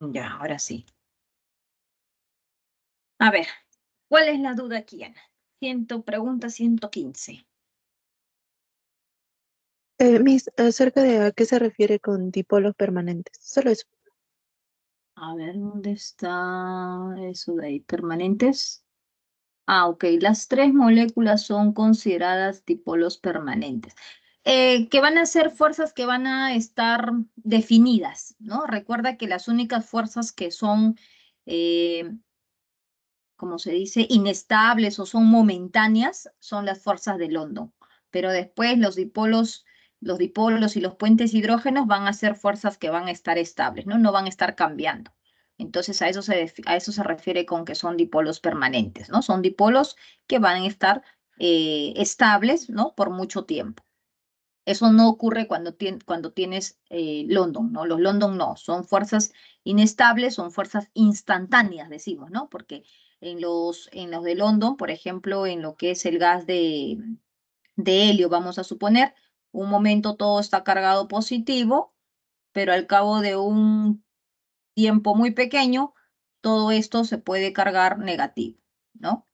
Ya, ahora sí. A ver, ¿cuál es la duda aquí, Ana? Pregunta 115. Miss, acerca de a qué se refiere con dipolos permanentes. Solo eso. A ver, ¿dónde está eso de ahí? ¿Permanentes? Ah, ok. Las tres moléculas son consideradas dipolos permanentes, que van a ser fuerzas que van a estar definidas, ¿no? Recuerda que las únicas fuerzas que son, eh, como se dice, inestables o son momentáneas son las fuerzas de London. Pero después los dipolos y los puentes hidrógenos van a ser fuerzas que van a estar estables, ¿no? No van a estar cambiando. Entonces a eso se refiere con que son dipolos permanentes, ¿no? Son dipolos que van a estar estables, ¿no? Por mucho tiempo. Eso no ocurre cuando tienes London, ¿no? Los London no, son fuerzas inestables, son fuerzas instantáneas, decimos, ¿no? Porque en los de London, por ejemplo, en lo que es el gas de helio, vamos a suponer, un momento todo está cargado positivo, pero al cabo de un tiempo muy pequeño, todo esto se puede cargar negativo, ¿no?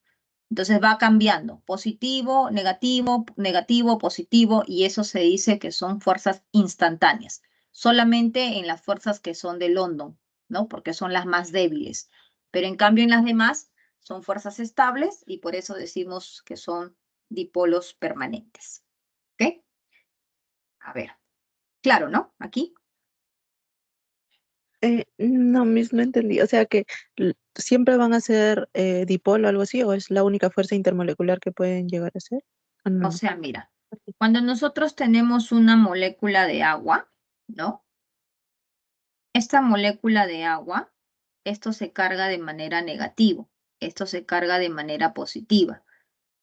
Entonces va cambiando, positivo, negativo, negativo, positivo, y eso se dice que son fuerzas instantáneas, solamente en las fuerzas que son de London, ¿no? Porque son las más débiles. Pero en cambio en las demás son fuerzas estables y por eso decimos que son dipolos permanentes. ¿Ok? A ver, claro, ¿no? Aquí. No, Miss, no entendí. O sea que siempre van a ser dipolo o algo así, o es la única fuerza intermolecular que pueden llegar a ser. Ah, no, O no. sea, mira, cuando nosotros tenemos una molécula de agua, ¿no? Esta molécula de agua, esto se carga de manera negativa, esto se carga de manera positiva.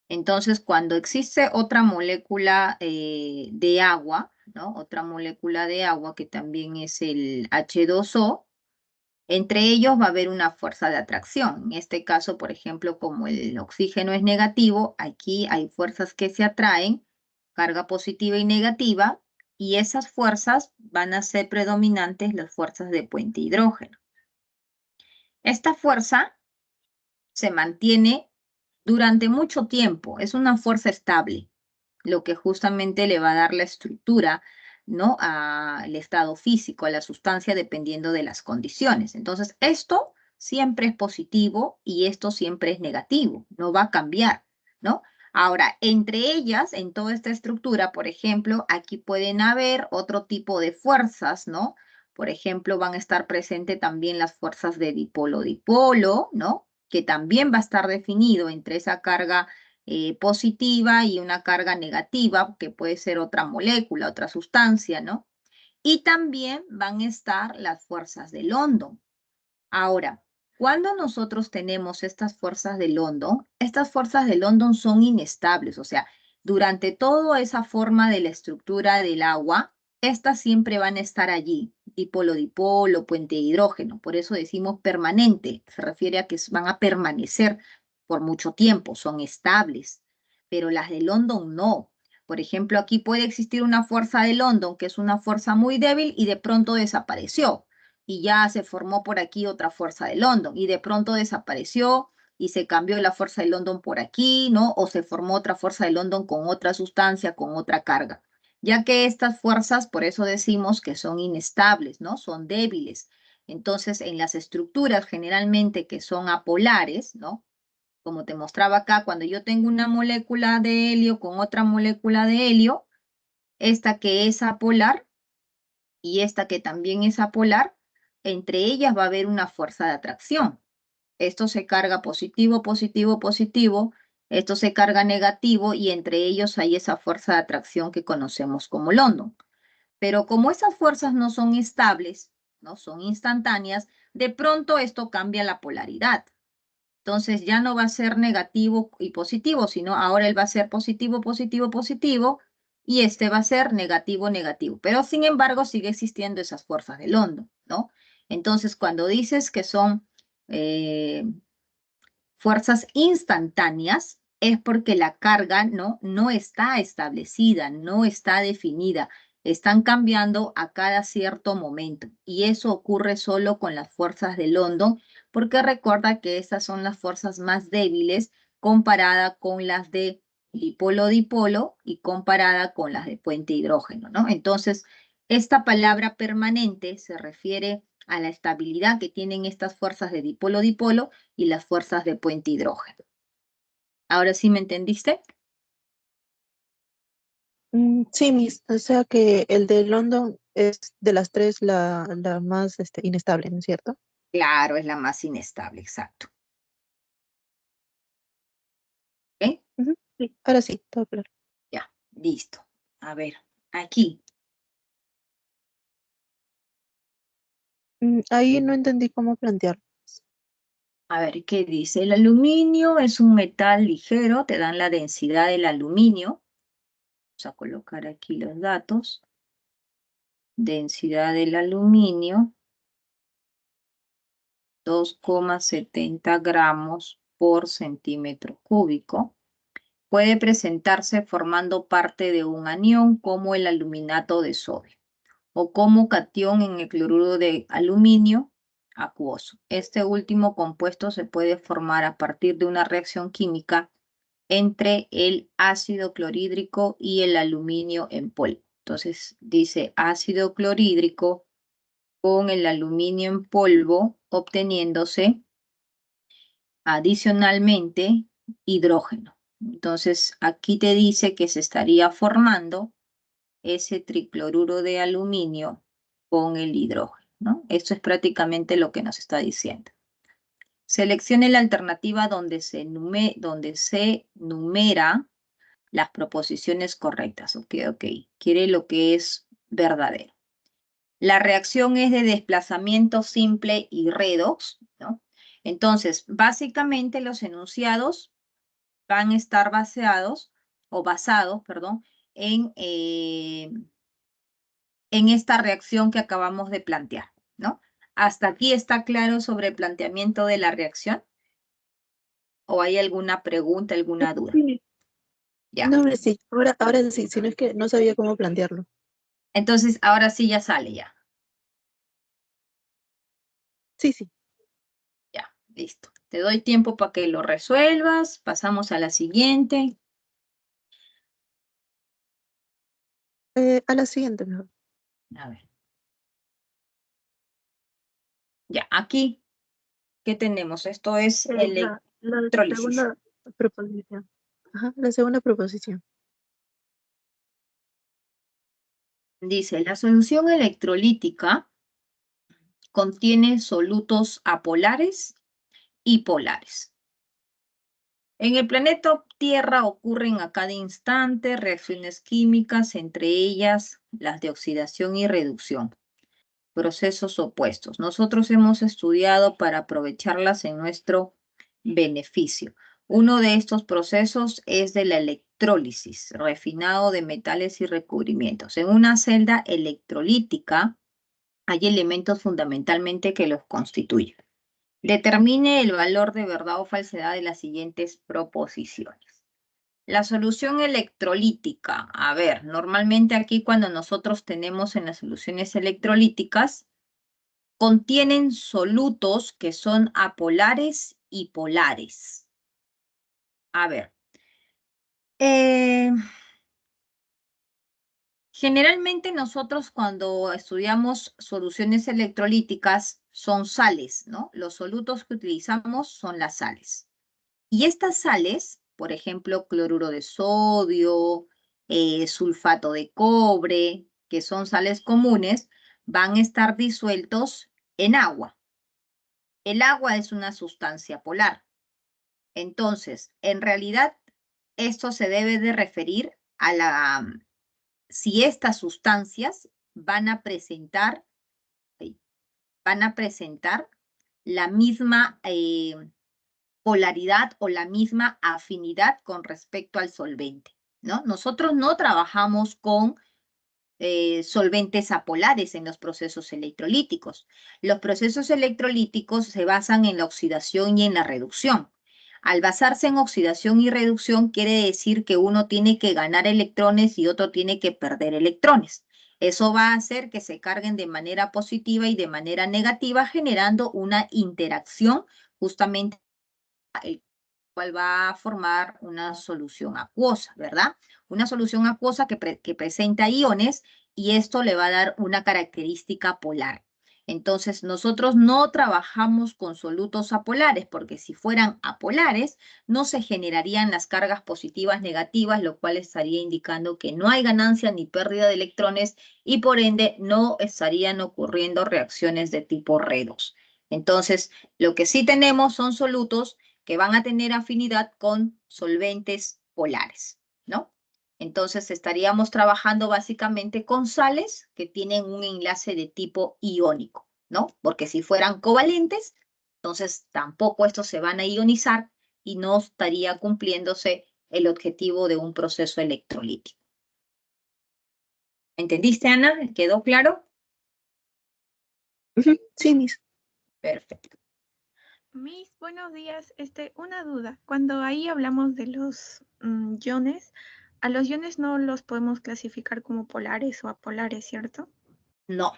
Entonces, cuando existe otra molécula de agua, ¿no? Otra molécula de agua que también es el H2O, entre ellos va a haber una fuerza de atracción. En este caso, por ejemplo, como el oxígeno es negativo, aquí hay fuerzas que se atraen, carga positiva y negativa, y esas fuerzas van a ser predominantes las fuerzas de puente hidrógeno. Esta fuerza se mantiene durante mucho tiempo, es una fuerza estable, lo que justamente le va a dar la estructura, ¿no? Al estado físico, a la sustancia, dependiendo de las condiciones. Entonces, esto siempre es positivo y esto siempre es negativo, no va a cambiar, ¿no? Ahora, entre ellas, en toda esta estructura, por ejemplo, aquí pueden haber otro tipo de fuerzas, ¿no? Por ejemplo, van a estar presentes también las fuerzas de dipolo-dipolo, ¿no? Que también va a estar definido entre esa carga positiva y una carga negativa, que puede ser otra molécula, otra sustancia, ¿no? Y también van a estar las fuerzas de London. Ahora, cuando nosotros tenemos estas fuerzas de London, estas fuerzas de London son inestables, o sea, durante toda esa forma de la estructura del agua, estas siempre van a estar allí, dipolo-dipolo, puente de hidrógeno, por eso decimos permanente, se refiere a que van a permanecer por mucho tiempo, son estables, pero las de London no. Por ejemplo, aquí puede existir una fuerza de London que es una fuerza muy débil y de pronto desapareció y ya se formó por aquí otra fuerza de London y de pronto desapareció y se cambió la fuerza de London por aquí, ¿no? O se formó otra fuerza de London con otra sustancia, con otra carga. Ya que estas fuerzas, por eso decimos que son inestables, ¿no? Son débiles. Entonces, en las estructuras generalmente que son apolares, ¿no? Como te mostraba acá, cuando yo tengo una molécula de helio con otra molécula de helio, esta que es apolar y esta que también es apolar, entre ellas va a haber una fuerza de atracción. Esto se carga positivo, positivo, positivo, esto se carga negativo y entre ellos hay esa fuerza de atracción que conocemos como London. Pero como esas fuerzas no son estables, no son instantáneas, de pronto esto cambia la polaridad. Entonces ya no va a ser negativo y positivo, sino ahora él va a ser positivo, positivo, positivo, y este va a ser negativo, negativo. Pero sin embargo sigue existiendo esas fuerzas de London, ¿no? Entonces cuando dices que son eh, fuerzas instantáneas, es porque la carga no está establecida, no está definida. están cambiando a cada cierto momento. Y eso ocurre solo con las fuerzas de London, porque recuerda que estas son las fuerzas más débiles comparada con las de dipolo-dipolo y comparada con las de puente hidrógeno, ¿no? Entonces, esta palabra permanente se refiere a la estabilidad que tienen estas fuerzas de dipolo-dipolo y las fuerzas de puente hidrógeno. ¿Ahora sí me entendiste? Sí, o sea que el de London es de las tres la más inestable, ¿no es cierto? Claro, es la más inestable, exacto. ¿Ok? Ujú, sí, ahora sí, todo claro. Ya, listo. A ver, aquí. Ahí no entendí cómo plantearlo. A ver, ¿qué dice? El aluminio es un metal ligero, te dan la densidad del aluminio. Vamos a colocar aquí los datos. Densidad del aluminio, 2,70 gramos por centímetro cúbico. Puede presentarse formando parte de un anión como el aluminato de sodio o como catión en el cloruro de aluminio acuoso. Este último compuesto se puede formar a partir de una reacción química entre el ácido clorhídrico y el aluminio en polvo. Entonces dice ácido clorhídrico con el aluminio en polvo, obteniéndose adicionalmente hidrógeno. Entonces aquí te dice que se estaría formando ese tricloruro de aluminio con el hidrógeno, ¿no? Esto es prácticamente lo que nos está diciendo. Seleccione la alternativa donde se numera las proposiciones correctas. Ok, ok. Quiere lo que es verdadero. La reacción es de desplazamiento simple y redox, ¿no? Entonces, básicamente los enunciados van a estar basados, perdón, en esta reacción que acabamos de plantear, ¿no? ¿Hasta aquí está claro sobre el planteamiento de la reacción? ¿O hay alguna pregunta, alguna duda? Sí. Ya. No, hombre, sí, ahora sí, sino es que no sabía cómo plantearlo. Entonces, ahora sí ya sale, ya. Sí, sí. Ya, listo. Te doy tiempo para que lo resuelvas. Pasamos a la siguiente. A la siguiente mejor. A ver. Ya, aquí, ¿qué tenemos? Esto es La electrólisis. segunda proposición. Ajá, la segunda proposición. Dice, la solución electrolítica contiene solutos apolares y polares. En el planeta Tierra ocurren a cada instante reacciones químicas, entre ellas las de oxidación y reducción, procesos opuestos. Nosotros hemos estudiado para aprovecharlas en nuestro beneficio. Uno de estos procesos es de la electrólisis, refinado de metales y recubrimientos. En una celda electrolítica hay elementos fundamentalmente que los constituyen. Determine el valor de verdad o falsedad de las siguientes proposiciones. La solución electrolítica. A ver, normalmente aquí cuando nosotros tenemos en las soluciones electrolíticas, contienen solutos que son apolares y polares. A ver, eh, generalmente nosotros cuando estudiamos soluciones electrolíticas son sales, ¿no? Los solutos que utilizamos son las sales. Y estas sales, por ejemplo, cloruro de sodio, sulfato de cobre, que son sales comunes, van a estar disueltos en agua. El agua es una sustancia polar. Entonces, en realidad, esto se debe de referir a si estas sustancias van a presentar la misma polaridad o la misma afinidad con respecto al solvente, ¿no? Nosotros no trabajamos con solventes apolares en los procesos electrolíticos. Los procesos electrolíticos se basan en la oxidación y en la reducción. Al basarse en oxidación y reducción quiere decir que uno tiene que ganar electrones y otro tiene que perder electrones. Eso va a hacer que se carguen de manera positiva y de manera negativa, generando una interacción justamente el cual va a formar una solución acuosa, ¿verdad? Una solución acuosa que presenta iones y esto le va a dar una característica polar. Entonces, nosotros no trabajamos con solutos apolares porque si fueran apolares, no se generarían las cargas positivas negativas, lo cual estaría indicando que no hay ganancia ni pérdida de electrones y por ende no estarían ocurriendo reacciones de tipo redox. Entonces, lo que sí tenemos son solutos que van a tener afinidad con solventes polares, ¿no? Entonces estaríamos trabajando básicamente con sales que tienen un enlace de tipo iónico, ¿no? Porque si fueran covalentes, entonces tampoco estos se van a ionizar y no estaría cumpliéndose el objetivo de un proceso electrolítico. ¿Entendiste, Ana? ¿Quedó claro? Ujú, sí, Miss. Perfecto. Miss, buenos días. Una duda. Cuando ahí hablamos de los iones, a los iones no los podemos clasificar como polares o apolares, ¿cierto? No,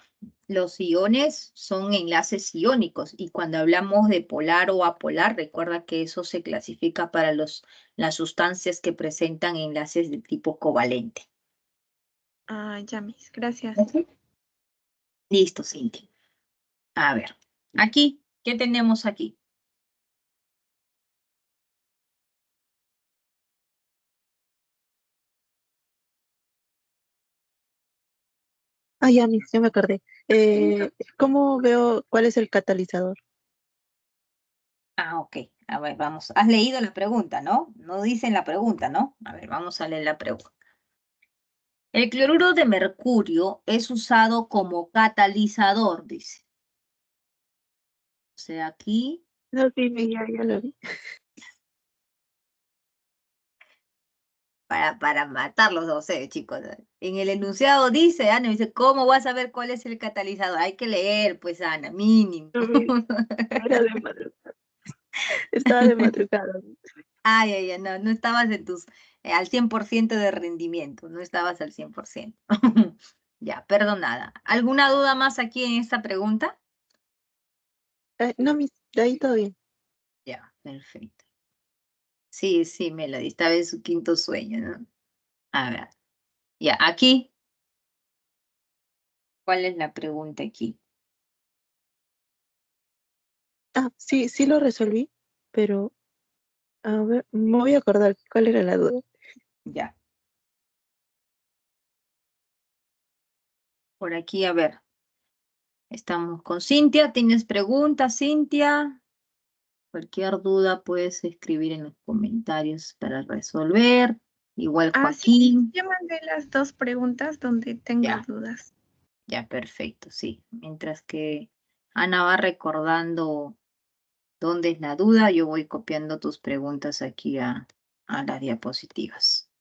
los iones son enlaces iónicos y cuando hablamos de polar o apolar, recuerda que eso se clasifica para las sustancias que presentan enlaces de tipo covalente. Ah, ya, Miss. Gracias. Ujú. Listo, Cintia. A ver, aquí, ¿qué tenemos aquí? Ah, ya, Miss, ya me acordé. ¿Cómo veo cuál es el catalizador? Ah, ok. A ver, vamos. Has leído la pregunta, ¿no? No dicen la pregunta, ¿no? A ver, vamos a leer la pregunta. El cloruro de mercurio es usado como catalizador, dice. O sea, aquí No, sí, Miss, ya lo vi. para matar los dos, chicos. En el enunciado dice, Ana, dice, ¿cómo vas a ver cuál es el catalizador? Hay que leer, pues, Ana, mínimo. No, Miss, era de madrugada. Estaba de madrugada. Ay, ay, ay, no, no estabas en al 100% de rendimiento, no estabas al 100%. Ya, perdonada. ¿Alguna duda más aquí en esta pregunta? No, Miss, de ahí todo bien. Ya, perfecto. Sí, sí, Melody, estaba en su quinto sueño, ¿no? A ver, ya, aquí, ¿cuál es la pregunta aquí? Ah, sí, sí lo resolví, pero a ver, me voy a acordar cuál era la duda. Ya, por aquí, a ver. Estamos con Cintia. ¿Tienes preguntas, Cintia? Cualquier duda puedes escribir en los comentarios para resolver. Igual Ah, sí, Joaquín. ya mandé las dos preguntas donde tengo Ya, dudas. ya, perfecto, sí. Mientras que Ana va recordando dónde es la duda, yo voy copiando tus preguntas aquí a las diapositivas.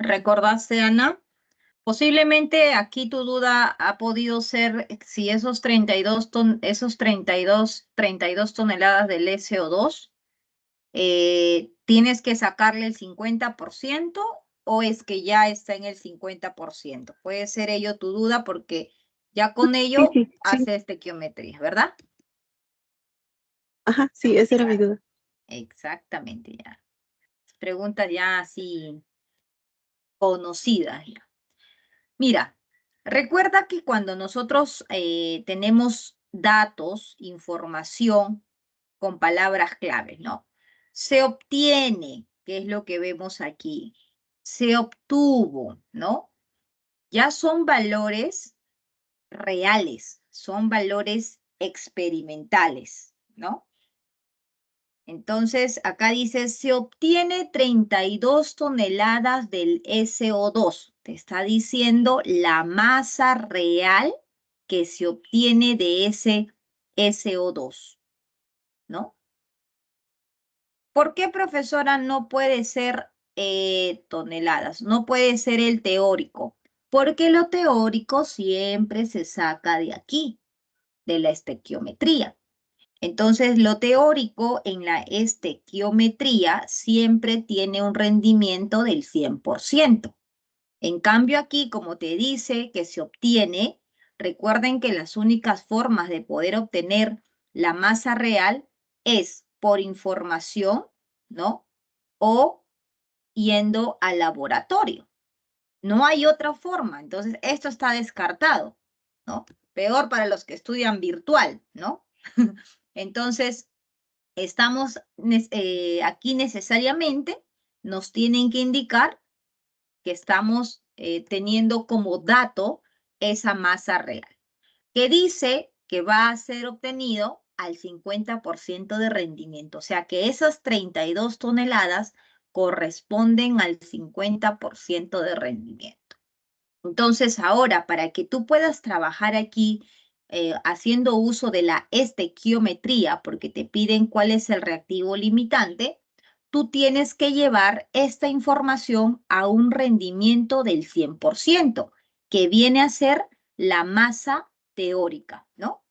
¿Recordaste, Ana? Posiblemente aquí tu duda ha podido ser si esos 32 toneladas del SO2 tienes que sacarle el 50% o es que ya está en el 50%. Puede ser ello tu duda porque ya con Sí, ello sí, sí. haces estequiometría, ¿verdad? Ajá, sí, esa era mi duda. Exactamente, ya. Preguntas ya así conocidas ya. Mira, recuerda que cuando nosotros tenemos datos, información con palabras claves, ¿no? Se obtiene, que es lo que vemos aquí. Se obtuvo, ¿no? Ya son valores reales, son valores experimentales, ¿no? Entonces, acá dice, se obtiene 32 toneladas del SO2. Te está diciendo la masa real que se obtiene de ese SO2, ¿no? ¿Por qué, profesora, no puede ser toneladas? No puede ser el teórico. Porque lo teórico siempre se saca de aquí, de la estequiometría. Entonces, lo teórico en la estequiometría siempre tiene un rendimiento del 100%. En cambio, aquí, como te dice que se obtiene, recuerden que las únicas formas de poder obtener la masa real es por información, ¿no? O yendo al laboratorio. No hay otra forma. Entonces, esto está descartado, ¿no? Peor para los que estudian virtual, ¿no? Entonces, estamos aquí necesariamente, nos tienen que indicar que estamos teniendo como dato esa masa real, que dice que va a ser obtenido al 50% de rendimiento. O sea que esas 32 toneladas corresponden al 50% de rendimiento. Entonces, ahora, para que tú puedas trabajar aquí haciendo uso de la estequiometría, porque te piden cuál es el reactivo limitante, tú tienes que llevar esta información a un rendimiento del 100%, que viene a ser la masa teórica, ¿no?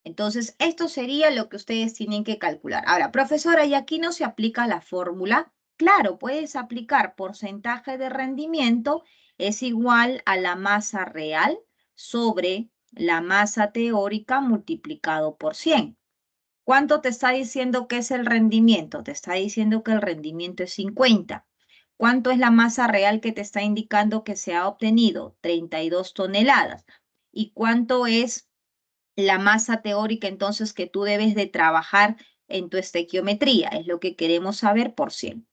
Entonces, esto sería lo que ustedes tienen que calcular. Ahora, profesora, ¿y aquí no se aplica la fórmula? Claro, puedes aplicar porcentaje de rendimiento es igual a la masa real sobre la masa teórica multiplicado por 100. ¿Cuánto te está diciendo que es el rendimiento? Te está diciendo que el rendimiento es 50. ¿Cuánto es la masa real que te está indicando que se ha obtenido? 32 toneladas. ¿Y cuánto es la masa teórica entonces que tú debes de trabajar en tu estequiometría? Es lo que queremos saber por 100.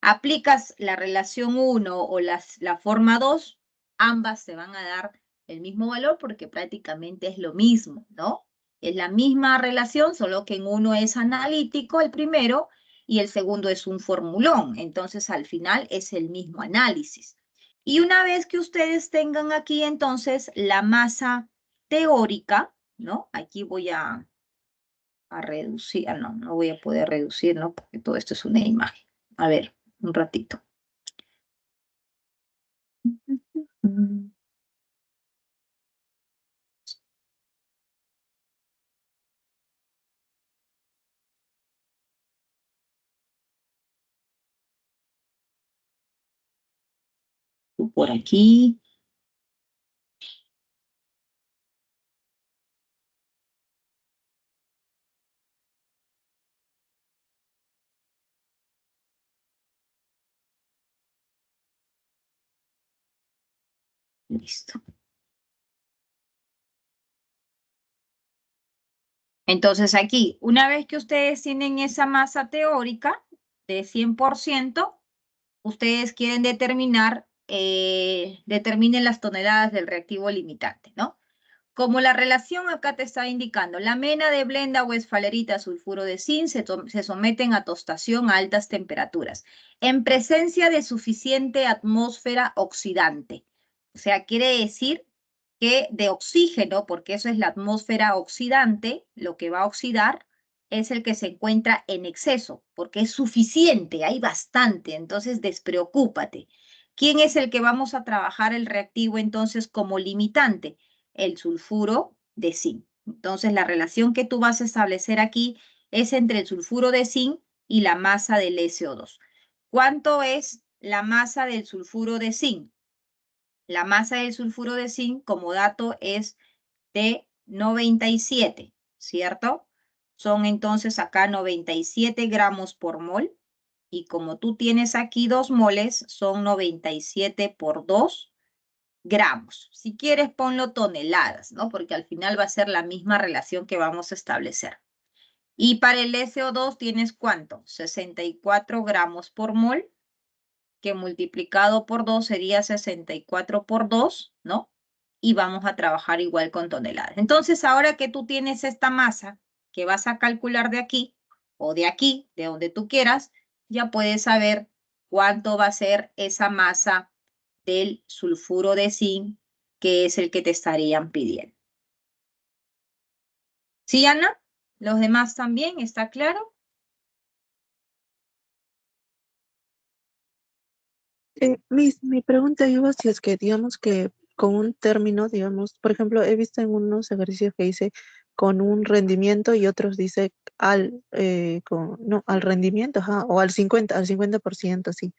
Aplicas la relación 1 o la forma 2, ambas te van a dar el mismo valor porque prácticamente es lo mismo, ¿no? Es la misma relación, solo que en uno es analítico, el primero, y el segundo es un formulón. Entonces, al final es el mismo análisis. Y una vez que ustedes tengan aquí entonces la masa teórica, ¿no? Aquí voy a reducir, no, no voy a poder reducir, ¿no? Porque todo esto es una imagen. A ver, un ratito. Por aquí. Listo. Entonces aquí, una vez que ustedes tienen esa masa teórica de 100%, ustedes quieren determinar, determinen las toneladas del reactivo limitante, ¿no? Como la relación acá te está indicando, la mena de blenda o esfalerita sulfuro de zinc se someten a tostación a altas temperaturas en presencia de suficiente atmósfera oxidante. O sea, quiere decir que de oxígeno, porque eso es la atmósfera oxidante, lo que va a oxidar es el que se encuentra en exceso, porque es suficiente, hay bastante, entonces despreocúpate. ¿Quién es el que vamos a trabajar el reactivo entonces como limitante? El sulfuro de zinc. Entonces, la relación que tú vas a establecer aquí es entre el sulfuro de zinc y la masa del SO2. ¿Cuánto es la masa del sulfuro de zinc? La masa del sulfuro de zinc, como dato, es de 97, ¿cierto? Son entonces acá 97 gramos por mol. Y como tú tienes aquí 2 moles, son 97 por 2 gramos. Si quieres, ponlo toneladas, ¿no? Porque al final va a ser la misma relación que vamos a establecer. Y para el SO2 tienes ¿cuánto? 64 gramos por mol, que multiplicado por 2 sería 64 por 2, ¿no? Y vamos a trabajar igual con toneladas. Entonces, ahora que tú tienes esta masa que vas a calcular de aquí o de aquí, de donde tú quieras, ya puedes saber cuánto va a ser esa masa del sulfuro de zinc, que es el que te estarían pidiendo. ¿Sí, Ana? ¿Los demás también? ¿Está claro? Mi pregunta iba si es que, digamos que con un término, digamos, por ejemplo, he visto en unos ejercicios que dice con un rendimiento y otros dice no, al rendimiento, ajá, o al 50%, sí.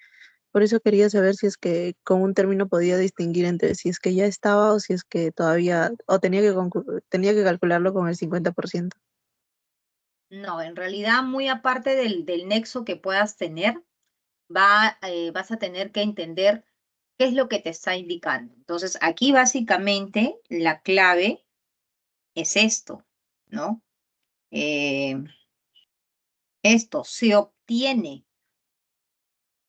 Por eso quería saber si es que con un término podía distinguir entre si es que ya estaba o si es que todavía, o tenía que calcularlo con el 50%. No, en realidad, muy aparte del nexo que puedas tener, vas a tener que entender qué es lo que te está indicando. Entonces, aquí básicamente la clave es esto, ¿no? Esto se obtiene.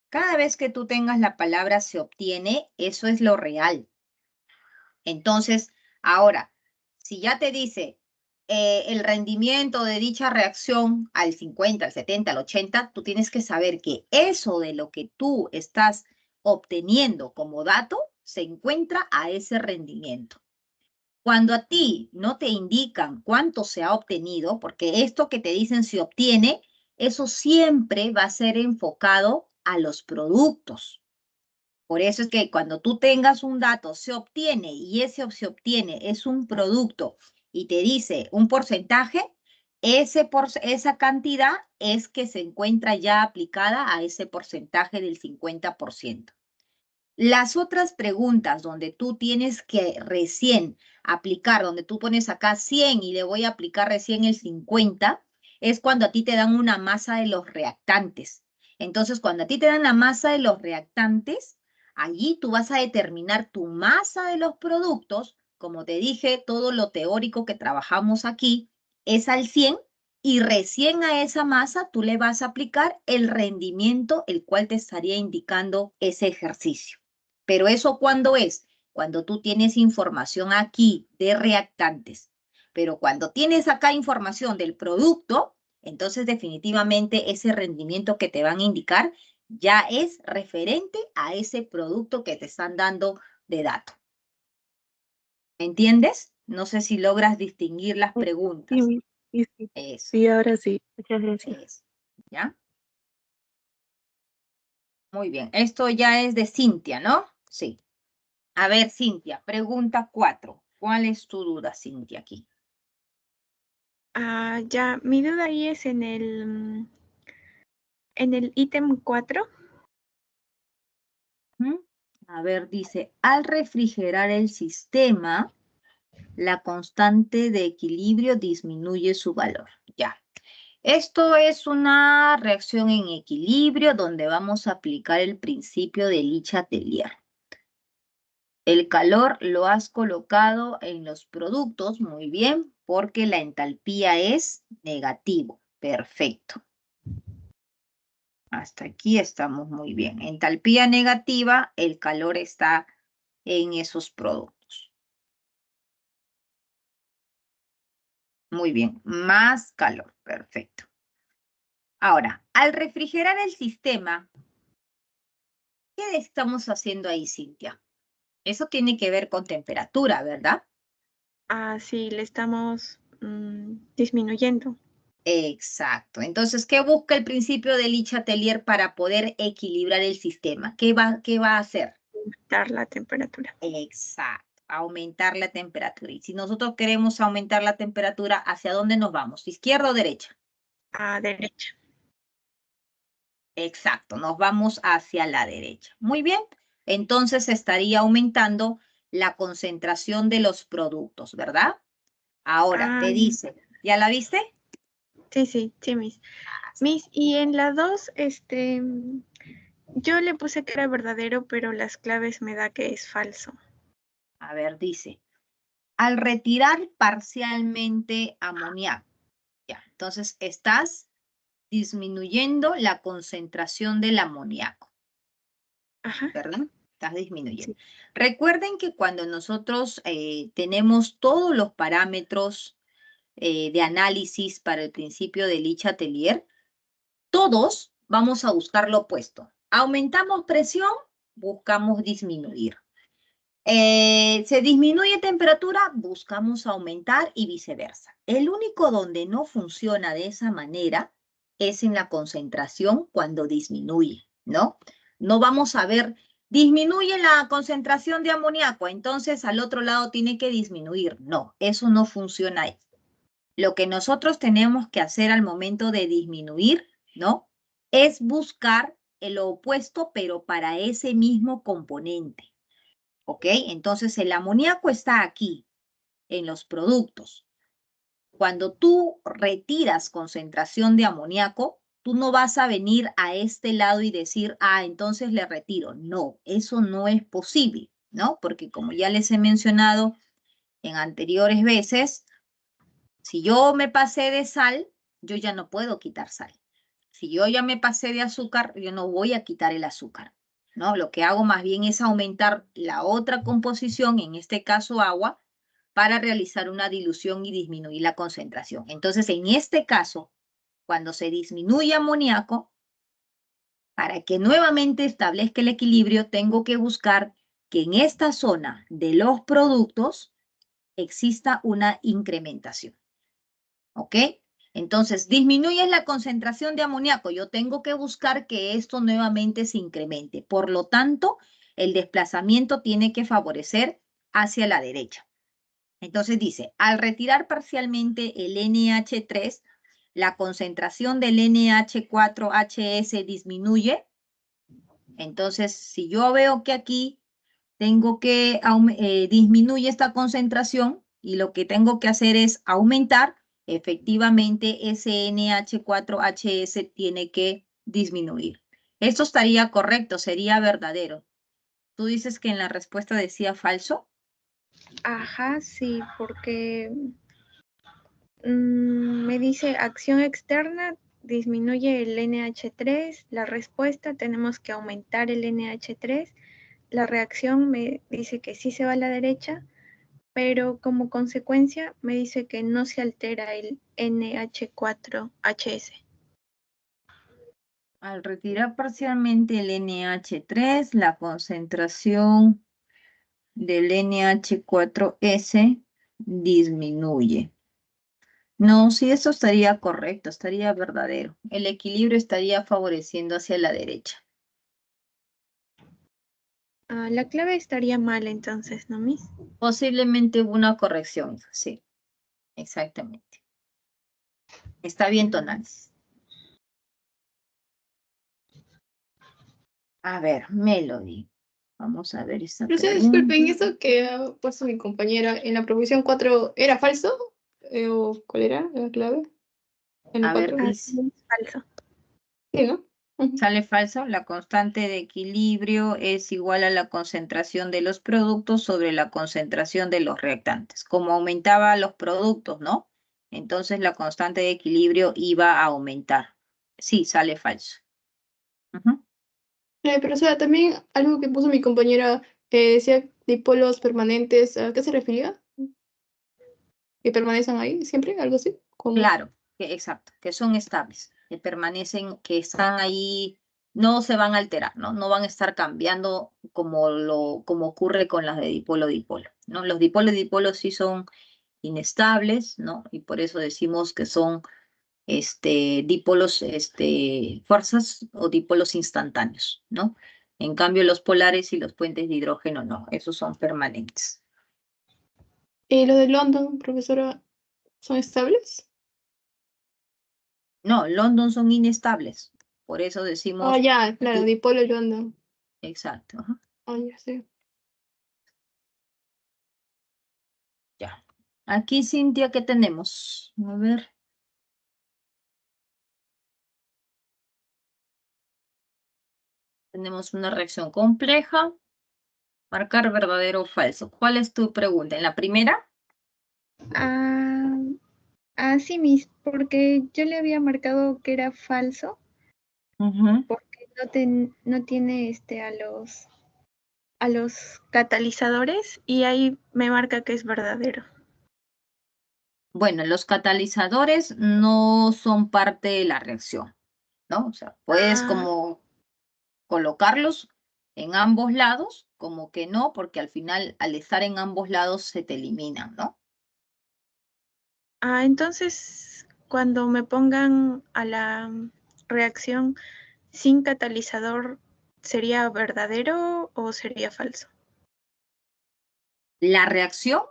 Cada vez que tú tengas la palabra se obtiene, eso es lo real. Entonces, ahora, si ya te dice el rendimiento de dicha reacción al 50, al 70, al 80, tú tienes que saber que eso de lo que tú estás obteniendo como dato se encuentra a ese rendimiento. Cuando a ti no te indican cuánto se ha obtenido, porque esto que te dicen se obtiene, eso siempre va a ser enfocado a los productos. Por eso es que cuando tú tengas un dato, se obtiene y ese se obtiene es un producto y te dice un porcentaje, esa cantidad es que se encuentra ya aplicada a ese porcentaje del 50%. Las otras preguntas donde tú tienes que recién aplicar, donde tú pones acá 100 y le voy a aplicar recién el 50, es cuando a ti te dan una masa de los reactantes. Entonces, cuando a ti te dan la masa de los reactantes, allí tú vas a determinar tu masa de los productos. Como te dije, todo lo teórico que trabajamos aquí es al 100 y recién a esa masa tú le vas a aplicar el rendimiento, el cual te estaría indicando ese ejercicio. Pero eso ¿cuándo es? Cuando tú tienes información aquí de reactantes. Pero cuando tienes acá información del producto, entonces definitivamente ese rendimiento que te van a indicar ya es referente a ese producto que te están dando de dato. ¿Me entiendes? No sé si logras distinguir las preguntas. Sí, Eso, sí, ahora sí. Muchas gracias. eso. ¿Ya? Muy bien. Esto ya es de Cintia, ¿no? Sí. A ver, Cintia, pregunta 4. ¿Cuál es tu duda, Cintia, aquí? Ya, mi duda ahí es en el ítem 4. A ver, dice, al refrigerar el sistema, la constante de equilibrio disminuye su valor. Ya. Esto es una reacción en equilibrio donde vamos a aplicar el principio de Le Chatelier. El calor lo has colocado en los productos, muy bien, porque la entalpía es negativo. Perfecto. Hasta aquí estamos muy bien. Entalpía negativa, el calor está en esos productos. Muy bien, más calor. Perfecto. Ahora, al refrigerar el sistema, ¿qué estamos haciendo ahí, Cintia? Eso tiene que ver con temperatura, ¿verdad? Sí, le estamos disminuyendo. Exacto. Entonces, ¿qué busca el principio de Le Chatelier para poder equilibrar el sistema? ¿Qué va a hacer? aumentar la temperatura. Exacto, aumentar la temperatura. Y si nosotros queremos aumentar la temperatura, ¿hacia dónde nos vamos? ¿Izquierda o derecha? A derecha. Exacto, nos vamos hacia la derecha. Muy bien, entonces estaría aumentando la concentración de los productos, ¿verdad? Ahora, te dice, ¿ya la viste? Sí, Miss. Miss, y en la 2, yo le puse que era verdadero, pero las claves me da que es falso. A ver, dice, al retirar parcialmente amoníaco, ya, entonces estás disminuyendo la concentración del amoníaco, Ajá. ¿verdad? Estás disminuyendo. Sí. Recuerden que cuando nosotros tenemos todos los parámetros de análisis para el principio de Lich-Atelier, todos vamos a buscar lo opuesto. Aumentamos presión, buscamos disminuir. Se disminuye temperatura, buscamos aumentar y viceversa. El único donde no funciona de esa manera es en la concentración cuando disminuye, ¿no? No vamos a ver, disminuye la concentración de amoníaco, entonces al otro lado tiene que disminuir. No, eso no funciona ahí. Lo que nosotros tenemos que hacer al momento de disminuir, ¿no? Es buscar el opuesto, pero para ese mismo componente. ¿Ok? Entonces el amoníaco está aquí, en los productos. Cuando tú retiras concentración de amoníaco, tú no vas a venir a este lado y decir, entonces le retiro. No, eso no es posible, ¿no? Porque como ya les he mencionado en anteriores veces, si yo me pasé de sal, yo ya no puedo quitar sal. Si yo ya me pasé de azúcar, yo no voy a quitar el azúcar, ¿no? Lo que hago más bien es aumentar la otra composición, en este caso agua, para realizar una dilución y disminuir la concentración. Entonces, en este caso, cuando se disminuye amoníaco, para que nuevamente establezca el equilibrio, tengo que buscar que en esta zona de los productos exista una incrementación. ¿Ok? Entonces, disminuye la concentración de amoníaco. Yo tengo que buscar que esto nuevamente se incremente. Por lo tanto, el desplazamiento tiene que favorecer hacia la derecha. Entonces dice, al retirar parcialmente el NH3, la concentración del NH4HS disminuye. Entonces, si yo veo que aquí tengo que disminuye esta concentración y lo que tengo que hacer es aumentar, efectivamente ese NH4HS tiene que disminuir. Esto estaría correcto, sería verdadero. ¿Tú dices que en la respuesta decía falso? Ajá, sí, porque me dice acción externa disminuye el NH3, la respuesta tenemos que aumentar el NH3, la reacción me dice que sí se va a la derecha, pero como consecuencia me dice que no se altera el NH4HS. Al retirar parcialmente el NH3, la concentración del NH4S disminuye. No, sí, eso estaría correcto, estaría verdadero. El equilibrio estaría favoreciendo hacia la derecha. La clave estaría mal entonces, ¿no, Miss? Posiblemente hubo una corrección, sí, exactamente. Está bien tu análisis. A ver, Melody. Vamos a ver esta Profesora, pregunta. disculpen, ¿eso que ha puesto mi compañera en la proposición 4 era falso? ¿O cuál era la clave? En el A ver, 4. dice. Falso. Sí, ¿no? Ujú. Sale falso. La constante de equilibrio es igual a la concentración de los productos sobre la concentración de los reactantes. Como aumentaba los productos, ¿no? Entonces la constante de equilibrio iba a aumentar. Sí, sale falso. Ujú. Pero o sea, también algo que puso mi compañera decía dipolos permanentes, ¿a qué se refería? ¿Que permanecen ahí siempre? ¿Algo así? ¿Cómo? Claro, exacto, que son estables, que permanecen, que están ahí, no se van a alterar, ¿no? No van a estar cambiando como ocurre con las de dipolo-dipolo, ¿no? Los dipolo-dipolos sí son inestables, ¿no? Y por eso decimos que son dipolos, fuerzas o dipolos instantáneos, ¿no? En cambio, los polares y los puentes de hidrógeno no, esos son permanentes. ¿Y lo de London, profesora, son estables? No, London son inestables. Por eso decimos, Ya, claro, dipolo y London. exacto. Ajá. Ya sé. Ya. Aquí, Cintia, ¿qué tenemos? A ver. Tenemos una reacción compleja. Marcar verdadero o falso. ¿Cuál es tu pregunta? ¿En la primera? Sí, Miss, porque yo le había marcado que era falso, porque no tiene a los catalizadores y ahí me marca que es verdadero. Bueno, los catalizadores no son parte de la reacción, ¿no? O sea, puedes como colocarlos en ambos lados, como que no, porque al final al estar en ambos lados se te eliminan, ¿no? Entonces, cuando me pongan a la reacción sin catalizador, ¿sería verdadero o sería falso? La reacción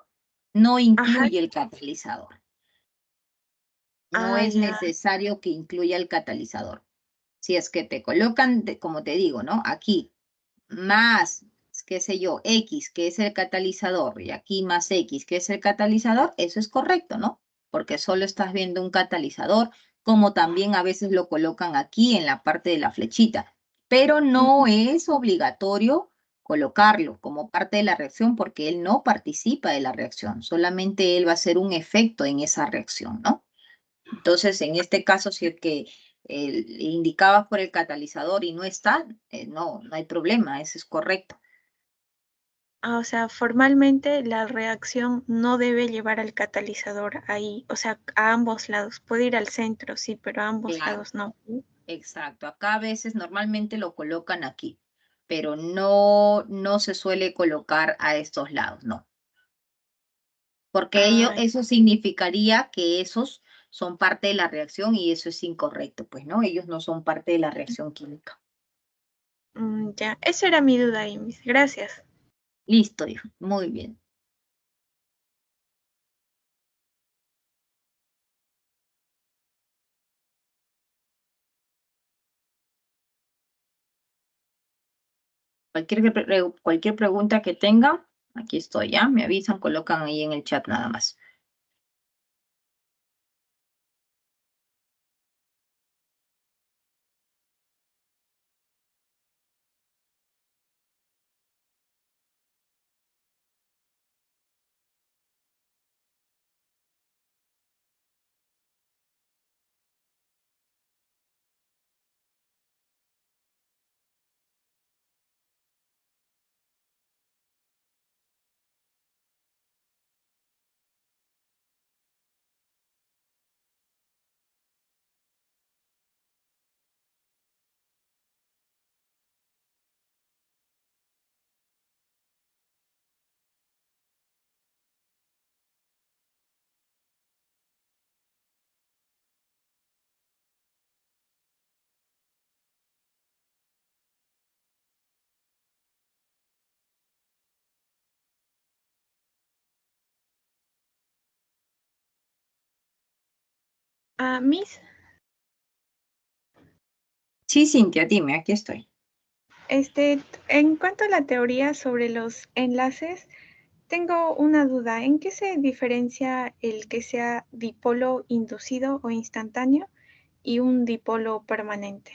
no Ajá. incluye el catalizador. No es Ya. necesario que incluya el catalizador. Si es que te colocan, como te digo, ¿no? Aquí más, qué sé yo, X, que es el catalizador, y aquí más X, que es el catalizador, eso es correcto, ¿no? Porque solo estás viendo un catalizador, como también a veces lo colocan aquí en la parte de la flechita, pero no es obligatorio colocarlo como parte de la reacción porque él no participa de la reacción, solamente él va a ser un efecto en esa reacción, ¿no? Entonces, en este caso, si es que indicabas por el catalizador y no está, no hay problema, eso es correcto. O sea, formalmente la reacción no debe llevar al catalizador ahí, o sea, a ambos lados. Puede ir al centro, sí, pero a ambos Claro, lados no. exacto. Acá a veces normalmente lo colocan aquí, pero no se suele colocar a estos lados, no. Porque eso significaría que esos son parte de la reacción y eso es incorrecto, pues, ¿no? Ellos no son parte de la reacción química. Ya, esa era mi duda, Imis. Gracias. Listo, hijo. Muy bien. Cualquier pregunta que tenga, aquí estoy, ¿ya? Me avisan, colocan ahí en el chat nada más. Miss, Sí, Cintia, dime, aquí estoy. en cuanto a la teoría sobre los enlaces, tengo una duda. ¿En qué se diferencia el que sea dipolo inducido o instantáneo y un dipolo permanente?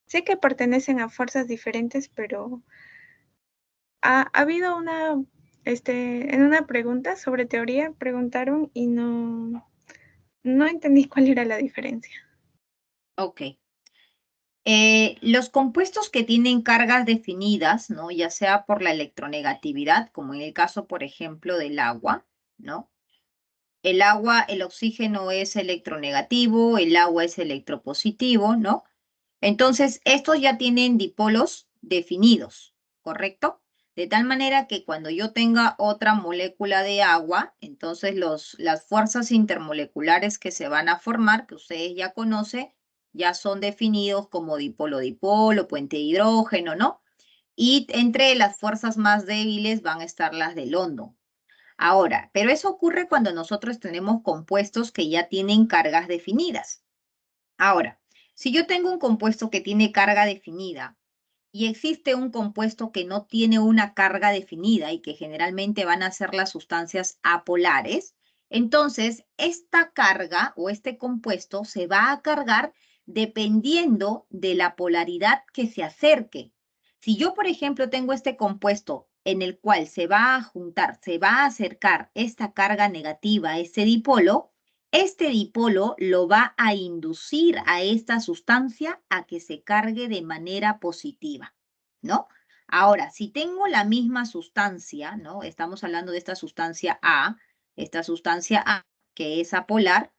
Sé que pertenecen a fuerzas diferentes, pero ha habido en una pregunta sobre teoría, preguntaron y no entendí cuál era la diferencia. Ok. Los compuestos que tienen cargas definidas, ¿no? Ya sea por la electronegatividad, como en el caso, por ejemplo, del agua, ¿no? El agua, el oxígeno es electronegativo, el agua es electropositivo, ¿no? Entonces, estos ya tienen dipolos definidos, ¿correcto? De tal manera que cuando yo tenga otra molécula de agua, entonces las fuerzas intermoleculares que se van a formar, que ustedes ya conocen, ya son definidos como dipolo-dipolo, puente de hidrógeno, ¿no? Y entre las fuerzas más débiles van a estar las de London. Ahora, pero eso ocurre cuando nosotros tenemos compuestos que ya tienen cargas definidas. Ahora, si yo tengo un compuesto que tiene carga definida y existe un compuesto que no tiene una carga definida y que generalmente van a ser las sustancias apolares, entonces esta carga o este compuesto se va a cargar dependiendo de la polaridad que se acerque. Si yo, por ejemplo, tengo este compuesto en el cual se va a juntar, se va a acercar esta carga negativa a este dipolo, este dipolo lo va a inducir a esta sustancia a que se cargue de manera positiva, ¿no? Ahora, si tengo la misma sustancia, ¿no? Estamos hablando de esta sustancia A, que es apolar.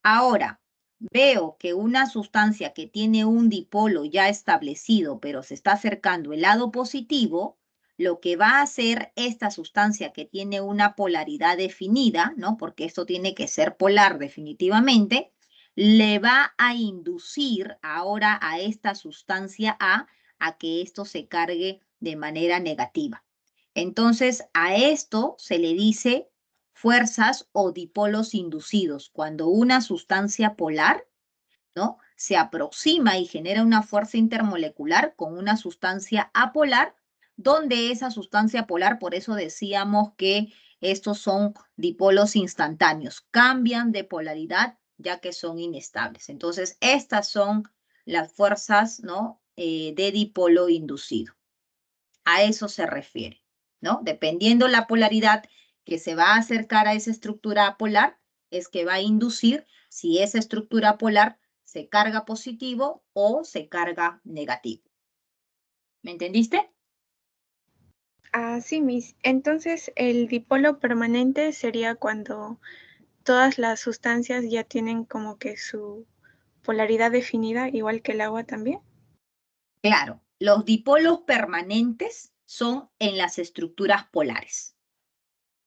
Ahora, veo que una sustancia que tiene un dipolo ya establecido, pero se está acercando el lado positivo, lo que va a hacer esta sustancia que tiene una polaridad definida, ¿no? Porque esto tiene que ser polar definitivamente, le va a inducir ahora a esta sustancia a que esto se cargue de manera negativa. Entonces, a esto se le dice fuerzas o dipolos inducidos. Cuando una sustancia polar, ¿no?, se aproxima y genera una fuerza intermolecular con una sustancia apolar, donde esa sustancia polar, por eso decíamos que estos son dipolos instantáneos, cambian de polaridad ya que son inestables. Entonces, estas son las fuerzas, ¿no?, de dipolo inducido. A eso se refiere, ¿no? Dependiendo la polaridad que se va a acercar a esa estructura polar, es que va a inducir si esa estructura polar se carga positivo o se carga negativo. ¿Me entendiste? Sí, Miss. Entonces, el dipolo permanente sería cuando todas las sustancias ya tienen como que su polaridad definida, igual que el agua también. Claro, los dipolos permanentes son en las estructuras polares.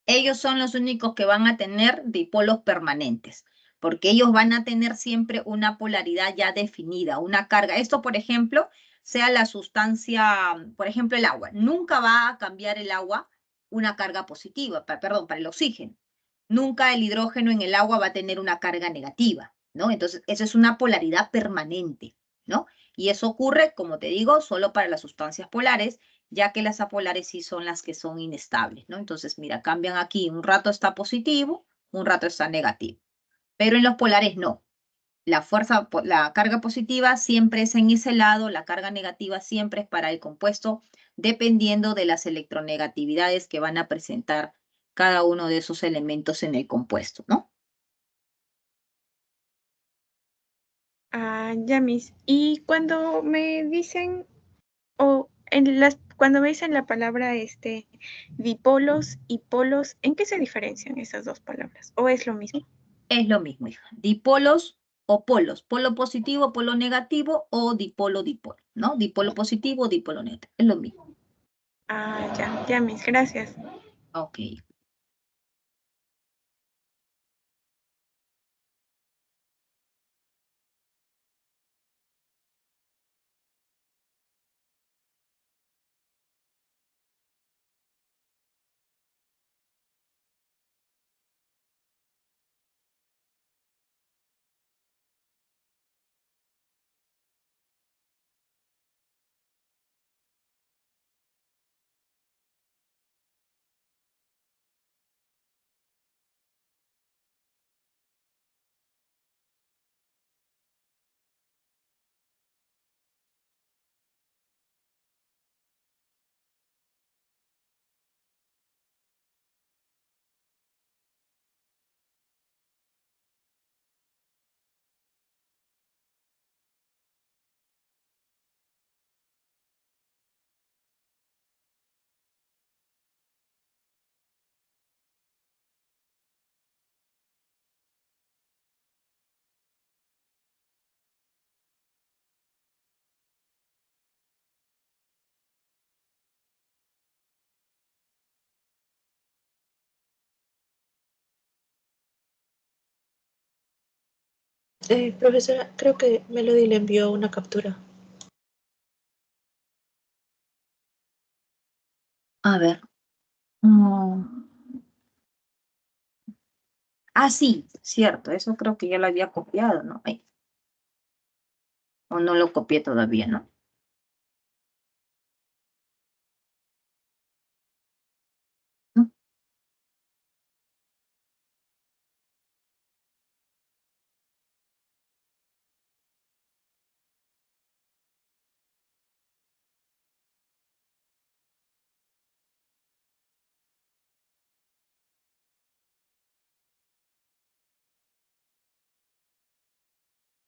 Ellos son los únicos que van a tener dipolos permanentes, porque ellos van a tener siempre una polaridad ya definida, una carga. Esto, por ejemplo, sea la sustancia, por ejemplo, el agua. Nunca va a cambiar el agua una carga positiva, perdón, para el oxígeno. Nunca el hidrógeno en el agua va a tener una carga negativa, ¿no? Entonces, eso es una polaridad permanente, ¿no? Y eso ocurre, como te digo, solo para las sustancias polares, ya que las apolares sí son las que son inestables, ¿no? Entonces, mira, cambian aquí, un rato está positivo, un rato está negativo, pero en los polares no. La carga positiva siempre es en ese lado, la carga negativa siempre es para el compuesto, dependiendo de las electronegatividades que van a presentar cada uno de esos elementos en el compuesto, ¿no? Ya, Miss. Y cuando me dicen, cuando me dicen la palabra dipolos y polos, ¿en qué se diferencian esas dos palabras? ¿O es lo mismo? Es lo mismo, hija. Dipolos o polos, polo positivo, polo negativo o dipolo, dipolo, ¿no? Dipolo positivo, dipolo negativo, es lo mismo. Ya, Miss, gracias. Ok. Profesora, creo que Melody le envió una captura. A ver. Mm. Ah, sí, cierto, eso creo que ya lo había copiado, ¿no? Ay, o no lo copié todavía, ¿no? ¿No?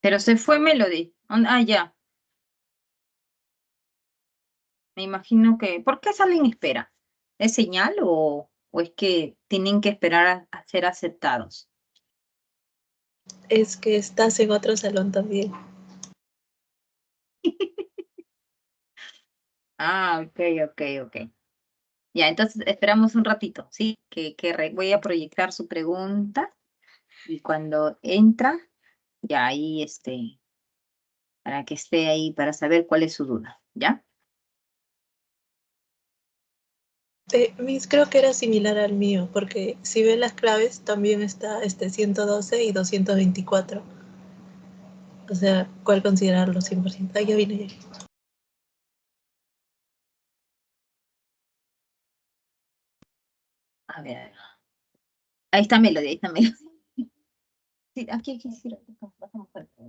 Pero se fue Melody. Ah, ya. Me imagino que. ¿Por qué salen en espera? ¿Es señal o es que tienen que esperar a ser aceptados? Es que estás en otro salón también. Ah, ok, ok, ok. Ya, entonces esperamos un ratito, ¿sí? Voy a proyectar su pregunta y cuando entra, ya ahí para que esté ahí, para saber cuál es su duda, ¿ya? Miss, creo que era similar al mío, porque si ven las claves, también está 112 y 224. O sea, ¿cuál considerarlo 100%? Ah, ya vine ya. A ver. Ahí está Melody, ahí está Melody. Sí, aquí, sí, bajamos para acá.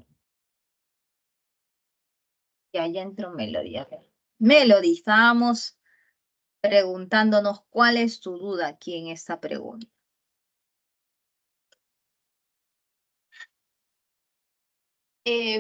Ya entró Melody, a ver. Melody, estábamos preguntándonos cuál es tu duda aquí en esta pregunta.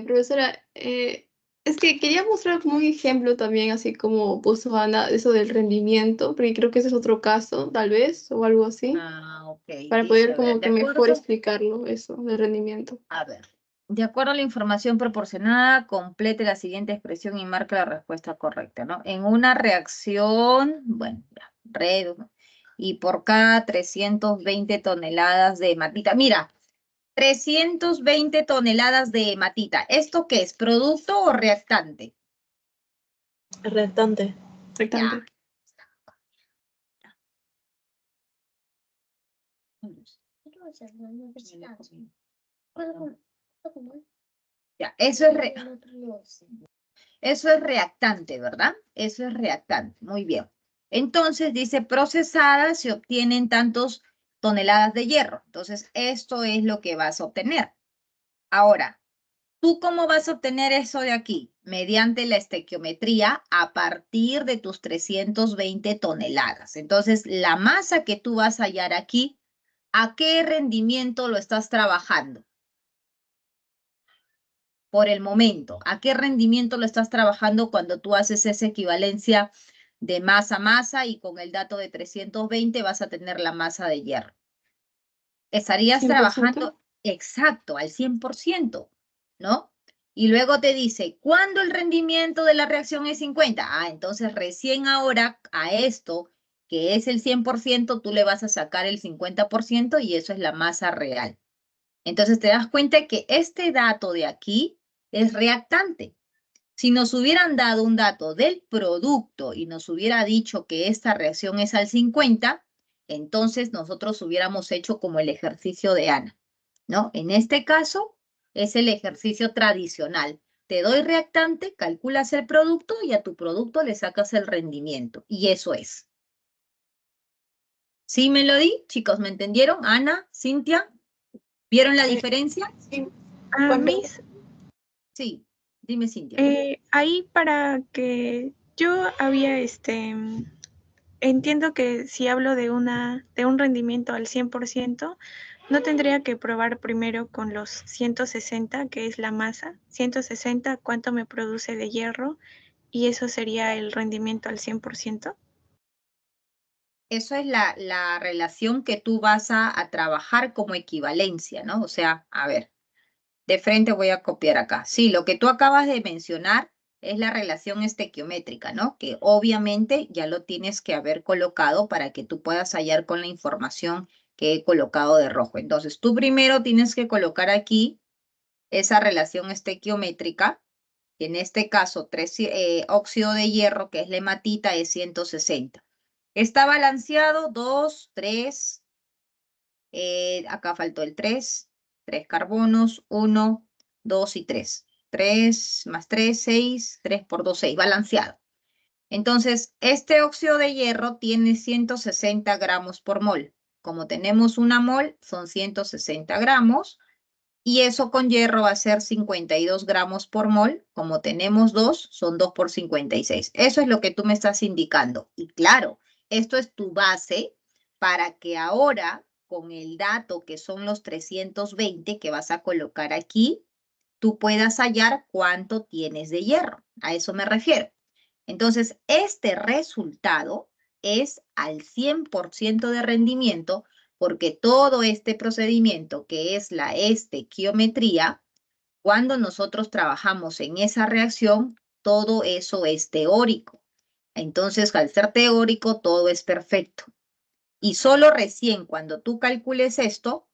Profesora, es que quería mostrar como un ejemplo también, así como puso Ana, eso del rendimiento, porque creo que ese es otro caso, tal vez, o algo así, Ah, ok. para Dice, poder a ver, como de que mejor acuerdo. explicarlo, eso, del rendimiento. A ver. De acuerdo a la información proporcionada, complete la siguiente expresión y marque la respuesta correcta, ¿no? En una reacción, bueno, ya, red, ¿no? Y por cada 320 toneladas de matita. Mira, 320 toneladas de hematita. ¿Esto qué es? ¿Producto o reactante? Reactante. Ya. Exactamente. Ya, eso es reactante, ¿verdad? Eso es reactante. Muy bien. Entonces dice procesada se obtienen tantos toneladas de hierro. Entonces, esto es lo que vas a obtener. Ahora, ¿tú cómo vas a obtener eso de aquí? Mediante la estequiometría a partir de tus 320 toneladas. Entonces, la masa que tú vas a hallar aquí, ¿a qué rendimiento lo estás trabajando? Por el momento, ¿a qué rendimiento lo estás trabajando cuando tú haces esa equivalencia de masa a masa y con el dato de 320 vas a tener la masa de hierro? Estarías 100%. trabajando exacto, al 100%, ¿no? Y luego te dice, ¿cuándo el rendimiento de la reacción es 50? Ah, entonces recién ahora a esto, que es el 100%, tú le vas a sacar el 50% y eso es la masa real. Entonces te das cuenta que este dato de aquí es reactante. Si nos hubieran dado un dato del producto y nos hubiera dicho que esta reacción es al 50, entonces nosotros hubiéramos hecho como el ejercicio de Ana, ¿no? En este caso es el ejercicio tradicional. Te doy reactante, calculas el producto y a tu producto le sacas el rendimiento. Y eso es. ¿Sí me lo di? Chicos, ¿me entendieron? Ana, Cintia, ¿vieron la diferencia? Sí, Ah, cuando Miss, Sí, dime Cintia. ahí para que yo había entiendo que si hablo de un rendimiento al 100%, no tendría que probar primero con los 160, que es la masa, 160 cuánto me produce de hierro, y eso sería el rendimiento al 100%. Eso es la relación que tú vas a trabajar como equivalencia, ¿no? O sea, a ver, de frente voy a copiar acá. Sí, lo que tú acabas de mencionar es la relación estequiométrica, ¿no? Que obviamente ya lo tienes que haber colocado para que tú puedas hallar con la información que he colocado de rojo. Entonces, tú primero tienes que colocar aquí esa relación estequiométrica, que en este caso óxido de hierro, que es la hematita, es 160. Está balanceado, 2, 3, acá faltó el 3 carbonos, 1, 2 y 3. 3 más 3, 6, 3 por 2, 6, balanceado. Entonces, este óxido de hierro tiene 160 gramos por mol. Como tenemos una mol, son 160 gramos. Y eso con hierro va a ser 52 gramos por mol. Como tenemos 2, son 2 por 56. Eso es lo que tú me estás indicando. Y claro, esto es tu base para que ahora, con el dato que son los 320 que vas a colocar aquí, tú puedas hallar cuánto tienes de hierro. A eso me refiero. Entonces, este resultado es al 100% de rendimiento porque todo este procedimiento que es la estequiometría, cuando nosotros trabajamos en esa reacción, todo eso es teórico. Entonces, al ser teórico, todo es perfecto. Y solo recién cuando tú calcules esto,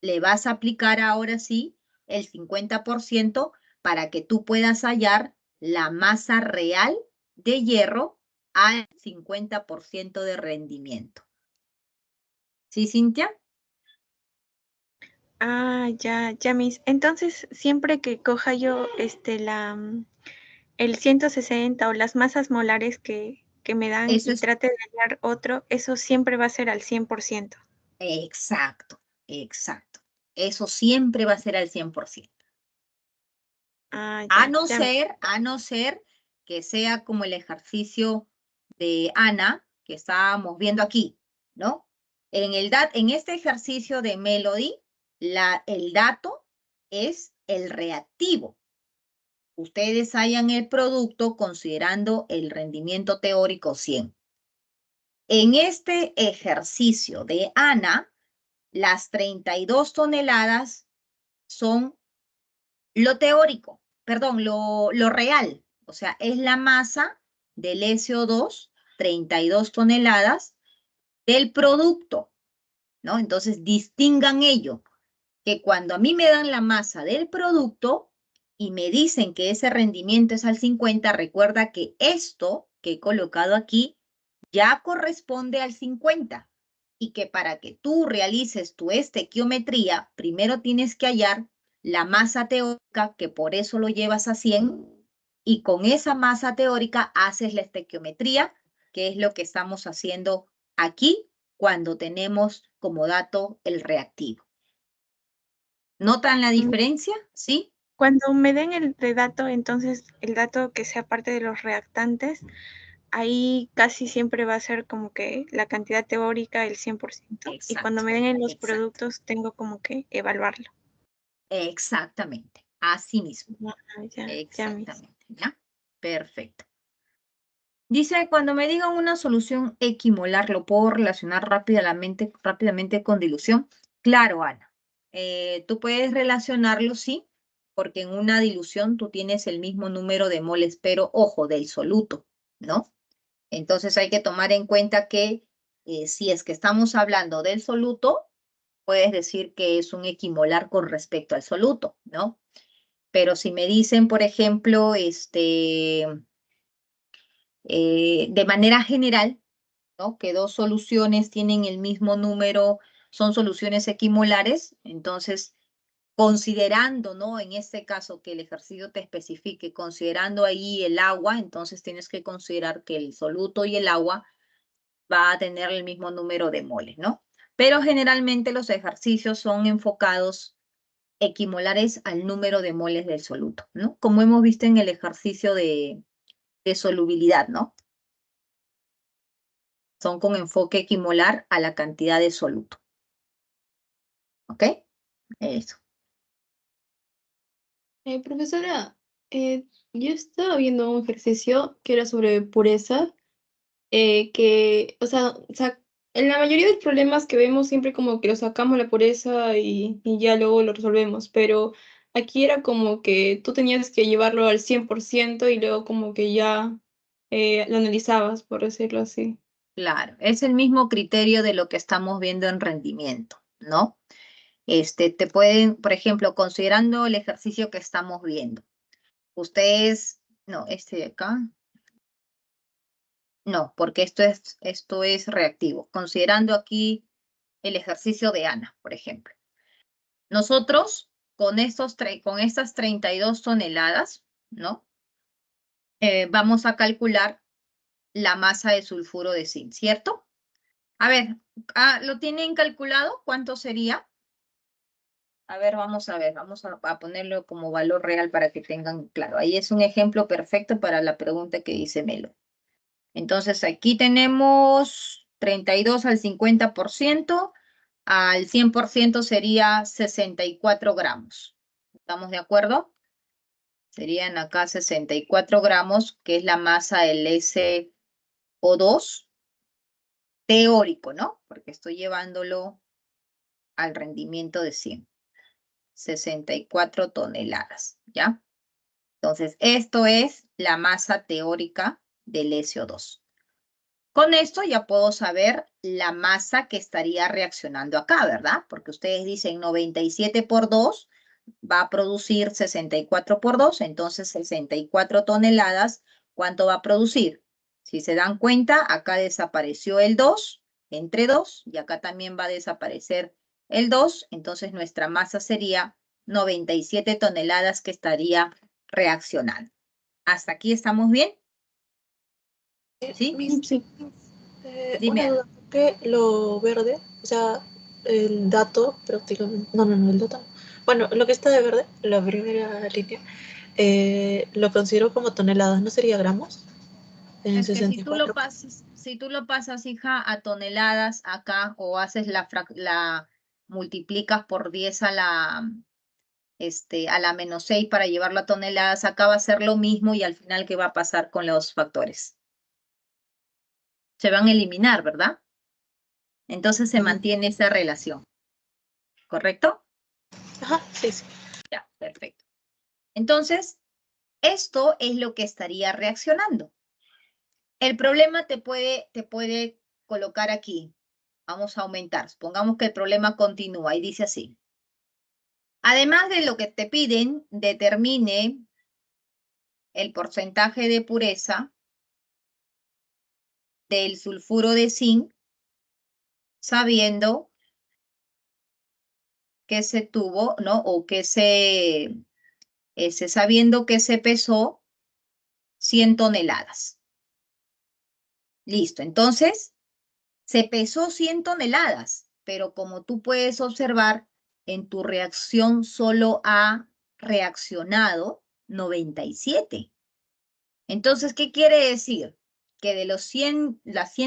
le vas a aplicar ahora sí el 50% para que tú puedas hallar la masa real de hierro al 50% de rendimiento. ¿Sí, Cintia? Ah, ya, Miss. Entonces, siempre que coja yo el 160 o las masas molares que me dan Eso y es trate de hallar otro, eso siempre va a ser al 100%. exacto, exacto. Eso siempre va a ser al 100%. Ah, A no ya, Miss. ser que sea como el ejercicio de Ana que estábamos viendo aquí, ¿no? En este ejercicio de Melody, el dato es el reactivo. Ustedes hallan el producto considerando el rendimiento teórico 100. En este ejercicio de Ana, las 32 toneladas son lo teórico, perdón, lo real, o sea, es la masa del SO2, 32 toneladas, del producto, ¿no? Entonces, distingan ello, que cuando a mí me dan la masa del producto y me dicen que ese rendimiento es al 50, recuerda que esto que he colocado aquí ya corresponde al 50 y que para que tú realices tu estequiometría, primero tienes que hallar la masa teórica, que por eso lo llevas a 100, y con esa masa teórica haces la estequiometría, que es lo que estamos haciendo aquí cuando tenemos como dato el reactivo. ¿Notan la diferencia? ¿Sí? Cuando me den el de dato, entonces el dato que sea parte de los reactantes, ahí casi siempre va a ser como que la cantidad teórica el 100%. Y cuando Exacto, me den en los exacto, productos, tengo como que evaluarlo. exactamente, así mismo, Ah, ya, Miss. exactamente, ¿ya? Perfecto. Dice, cuando me digan una solución equimolar, ¿lo puedo relacionar rápidamente con dilución? Claro, Ana. Tú puedes relacionarlo, sí, porque en una dilución tú tienes el mismo número de moles, pero ojo, del soluto, ¿no? Entonces hay que tomar en cuenta que si es que estamos hablando del soluto, puedes decir que es un equimolar con respecto al soluto, ¿no? Pero si me dicen, por ejemplo, de manera general, ¿no? Que dos soluciones tienen el mismo número, son soluciones equimolares, entonces, considerando, ¿no? En este caso que el ejercicio te especifique, considerando ahí el agua, entonces tienes que considerar que el soluto y el agua va a tener el mismo número de moles, ¿no? Pero generalmente los ejercicios son enfocados equimolares al número de moles del soluto, ¿no? Como hemos visto en el ejercicio de solubilidad, ¿no? Son con enfoque equimolar a la cantidad de soluto. ¿Ok? Eso. Profesora, yo estaba viendo un ejercicio que era sobre pureza, o sea, en la mayoría de los problemas que vemos siempre como que lo sacamos la pureza y ya luego lo resolvemos, pero aquí era como que tú tenías que llevarlo al 100% y luego como que ya lo analizabas, por decirlo así. Claro, es el mismo criterio de lo que estamos viendo en rendimiento, ¿no? Te pueden, por ejemplo, considerando el ejercicio que estamos viendo, ustedes, no, este de acá, No, porque esto es reactivo. Considerando aquí el ejercicio de Ana, por ejemplo. Nosotros con estas 32 toneladas, ¿no? Vamos a calcular la masa de sulfuro de zinc, ¿cierto? A ver, ¿lo tienen calculado? ¿Cuánto sería? A ver, vamos a ponerlo como valor real para que tengan claro. Ahí es un ejemplo perfecto para la pregunta que dice Melo. Entonces aquí tenemos 32 al 50%, al 100% sería 64 gramos. ¿Estamos de acuerdo? Serían acá 64 gramos, que es la masa del SO2 teórico, ¿no? Porque estoy llevándolo al rendimiento de 100. 64 toneladas, ¿ya? Entonces, esto es la masa teórica del SO2. Con esto ya puedo saber la masa que estaría reaccionando acá, ¿verdad? Porque ustedes dicen 97 por 2 va a producir 64 por 2, entonces 64 toneladas, ¿cuánto va a producir? Si se dan cuenta, acá desapareció el 2, entre 2, y acá también va a desaparecer el 2, entonces nuestra masa sería 97 toneladas que estaría reaccionando. ¿Hasta aquí estamos bien? ¿Sí? Sí. Dime, Una Ana. duda, ¿por qué lo verde? O sea, el dato prácticamente, no, el dato. Bueno, lo que está de verde, la primera línea, lo considero como toneladas, ¿no sería gramos? En Es que si tú lo pasas, hija, a toneladas acá o haces la multiplicas por 10 a la menos 6 para llevarlo a toneladas, acá va a ser lo mismo y al final, ¿qué va a pasar con los factores? Se van a eliminar, ¿verdad? Entonces se mantiene esa relación, ¿correcto? Ajá, sí, sí. Ya, perfecto. Entonces, esto es lo que estaría reaccionando. El problema te puede colocar aquí. Vamos a aumentar. Supongamos que el problema continúa y dice así. Además de lo que te piden, determine el porcentaje de pureza del sulfuro de zinc, sabiendo que se tuvo, ¿no? O que sabiendo que se pesó 100 toneladas. Listo. Entonces, se pesó 100 toneladas, pero como tú puedes observar, en tu reacción solo ha reaccionado 97. Entonces, ¿qué quiere decir? Que de las 100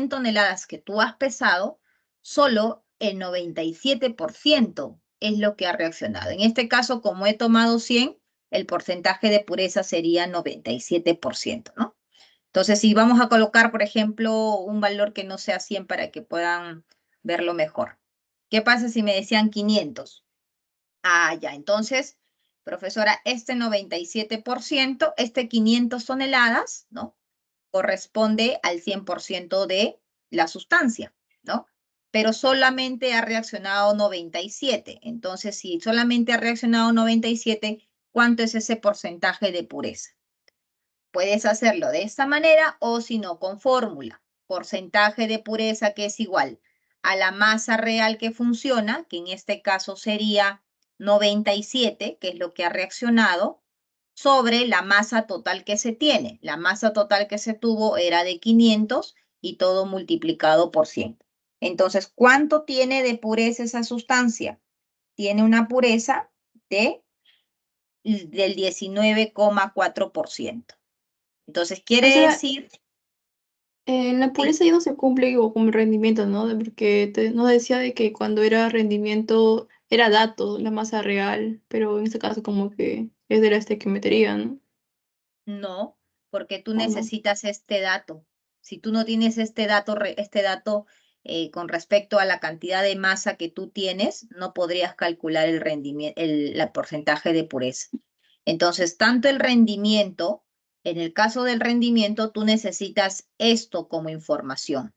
toneladas que tú has pesado, solo el 97% es lo que ha reaccionado. En este caso, como he tomado 100, el porcentaje de pureza sería 97%, ¿no? Entonces, si vamos a colocar, por ejemplo, un valor que no sea 100 para que puedan verlo mejor. ¿Qué pasa si me decían 500? Ya, entonces, profesora, este 97%, este 500 toneladas, ¿no? Corresponde al 100% de la sustancia, ¿no? Pero solamente ha reaccionado 97. Entonces, si solamente ha reaccionado 97, ¿cuánto es ese porcentaje de pureza? Puedes hacerlo de esta manera o si no, con fórmula. Porcentaje de pureza que es igual a la masa real que funciona, que en este caso sería 97, que es lo que ha reaccionado, sobre la masa total que se tiene. La masa total que se tuvo era de 500 y todo multiplicado por 100. Entonces, ¿cuánto tiene de pureza esa sustancia? Tiene una pureza del 19,4%. Entonces, quiere Profesora, decir, la sí, pureza ya no se cumple como rendimiento, ¿no? Porque nos decía de que cuando era rendimiento era dato, la masa real, pero en este caso como que es de la estequiometría, ¿no? no, porque tú ¿O no? necesitas este dato. Si tú no tienes este dato, con respecto a la cantidad de masa que tú tienes, no podrías calcular el rendimiento, el porcentaje de pureza. Entonces, tanto el rendimiento, en el caso del rendimiento, tú necesitas esto como información.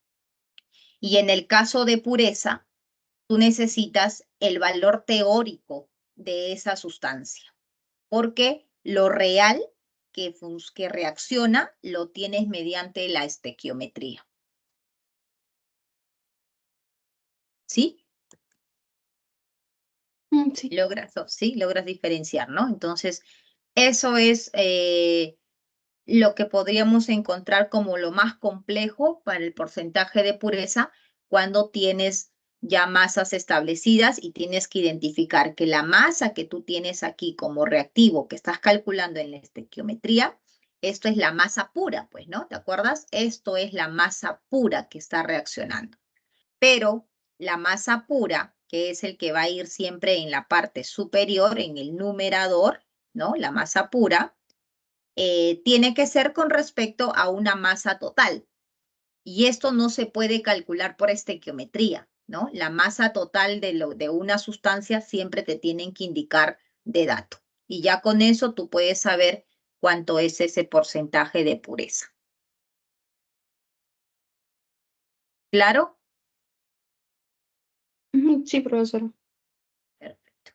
Y en el caso de pureza, tú necesitas el valor teórico de esa sustancia, porque lo real, que reacciona lo tienes mediante la estequiometría. ¿Sí? Sí. Logras diferenciar, ¿no? Entonces, eso es lo que podríamos encontrar como lo más complejo para el porcentaje de pureza cuando tienes ya masas establecidas y tienes que identificar que la masa que tú tienes aquí como reactivo que estás calculando en la estequiometría, esto es la masa pura, pues, ¿no? ¿Te acuerdas? Esto es la masa pura que está reaccionando. Pero la masa pura, que es el que va a ir siempre en la parte superior, en el numerador, ¿no? La masa pura, tiene que ser con respecto a una masa total. Y esto no se puede calcular por estequiometría, ¿no? La masa total de una sustancia siempre te tienen que indicar de dato. Y ya con eso tú puedes saber cuánto es ese porcentaje de pureza. ¿Claro? Sí, profesor. Perfecto.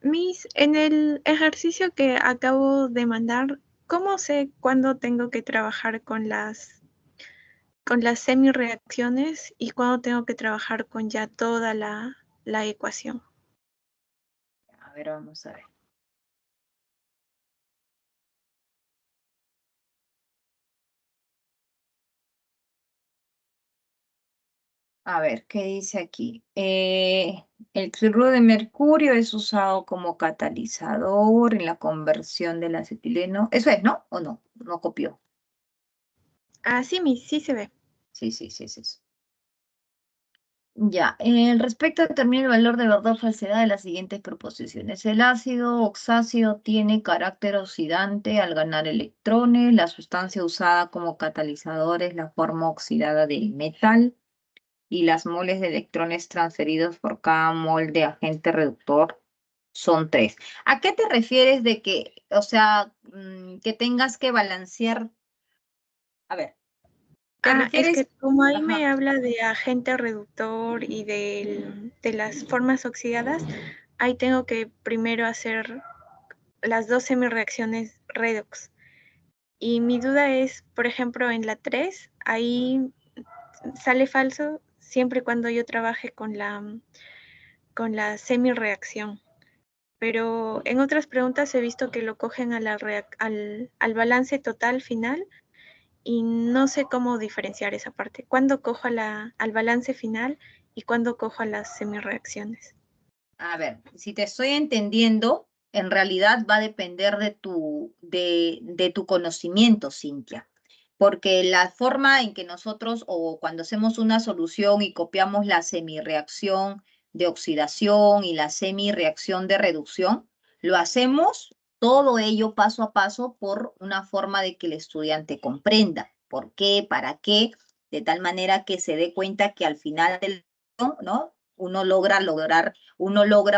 Miss, en el ejercicio que acabo de mandar, ¿cómo sé cuándo tengo que trabajar con las semireacciones y cuándo tengo que trabajar con ya toda la ecuación? A ver, vamos a ver. A ver, ¿qué dice aquí? El cloruro de mercurio es usado como catalizador en la conversión del acetileno. Eso es, ¿no? ¿O no? No copió. Sí, Miss, sí se ve. Sí, sí, sí, sí. Ya, respecto a determinar el valor de verdad o falsedad de las siguientes proposiciones. El ácido oxácido tiene carácter oxidante al ganar electrones. La sustancia usada como catalizador es la forma oxidada del metal. Y las moles de electrones transferidos por cada mol de agente reductor son 3. ¿A qué te refieres de que, o sea, que tengas que balancear? A ver, ¿te Es que refieres? como ahí me Ajá. habla de agente reductor y de las formas oxidadas, ahí tengo que primero hacer las dos semireacciones redox. Y mi duda es, por ejemplo, en la 3, ahí sale falso siempre y cuando yo trabaje con la semireacción. Pero en otras preguntas he visto que lo cogen al balance total final y no sé cómo diferenciar esa parte. ¿Cuándo cojo al balance final y cuándo cojo a las semireacciones? A ver, si te estoy entendiendo, en realidad va a depender de tu conocimiento, Cintia, porque la forma en que nosotros, o cuando hacemos una solución y copiamos la semireacción de oxidación y la semireacción de reducción, lo hacemos todo ello paso a paso por una forma de que el estudiante comprenda por qué, para qué, de tal manera que se dé cuenta que al final del, ¿no? Uno logra,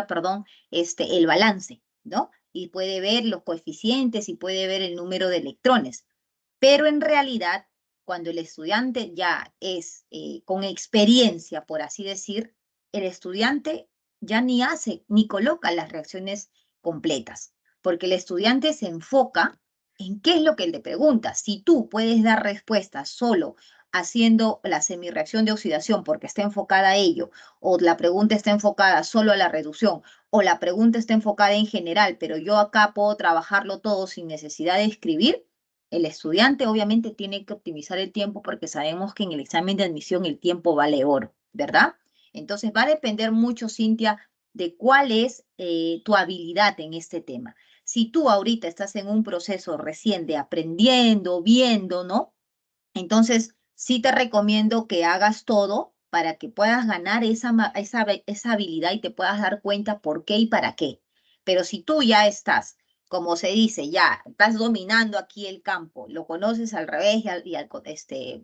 perdón, el balance, ¿no? Y puede ver los coeficientes y puede ver el número de electrones. Pero en realidad, cuando el estudiante ya es con experiencia, por así decir, el estudiante ya ni hace ni coloca las reacciones completas, porque el estudiante se enfoca en qué es lo que él te pregunta. Si tú puedes dar respuestas solo haciendo la semirreacción de oxidación porque está enfocada a ello, o la pregunta está enfocada solo a la reducción, o la pregunta está enfocada en general, pero yo acá puedo trabajarlo todo sin necesidad de escribir, el estudiante obviamente tiene que optimizar el tiempo porque sabemos que en el examen de admisión el tiempo vale oro, ¿verdad? Entonces va a depender mucho, Cintia, de cuál es tu habilidad en este tema. Si tú ahorita estás en un proceso recién de aprendiendo, viendo, ¿no? Entonces, sí te recomiendo que hagas todo para que puedas ganar esa habilidad y te puedas dar cuenta por qué y para qué. Pero si tú ya estás, como se dice, ya estás dominando aquí el campo, lo conoces al revés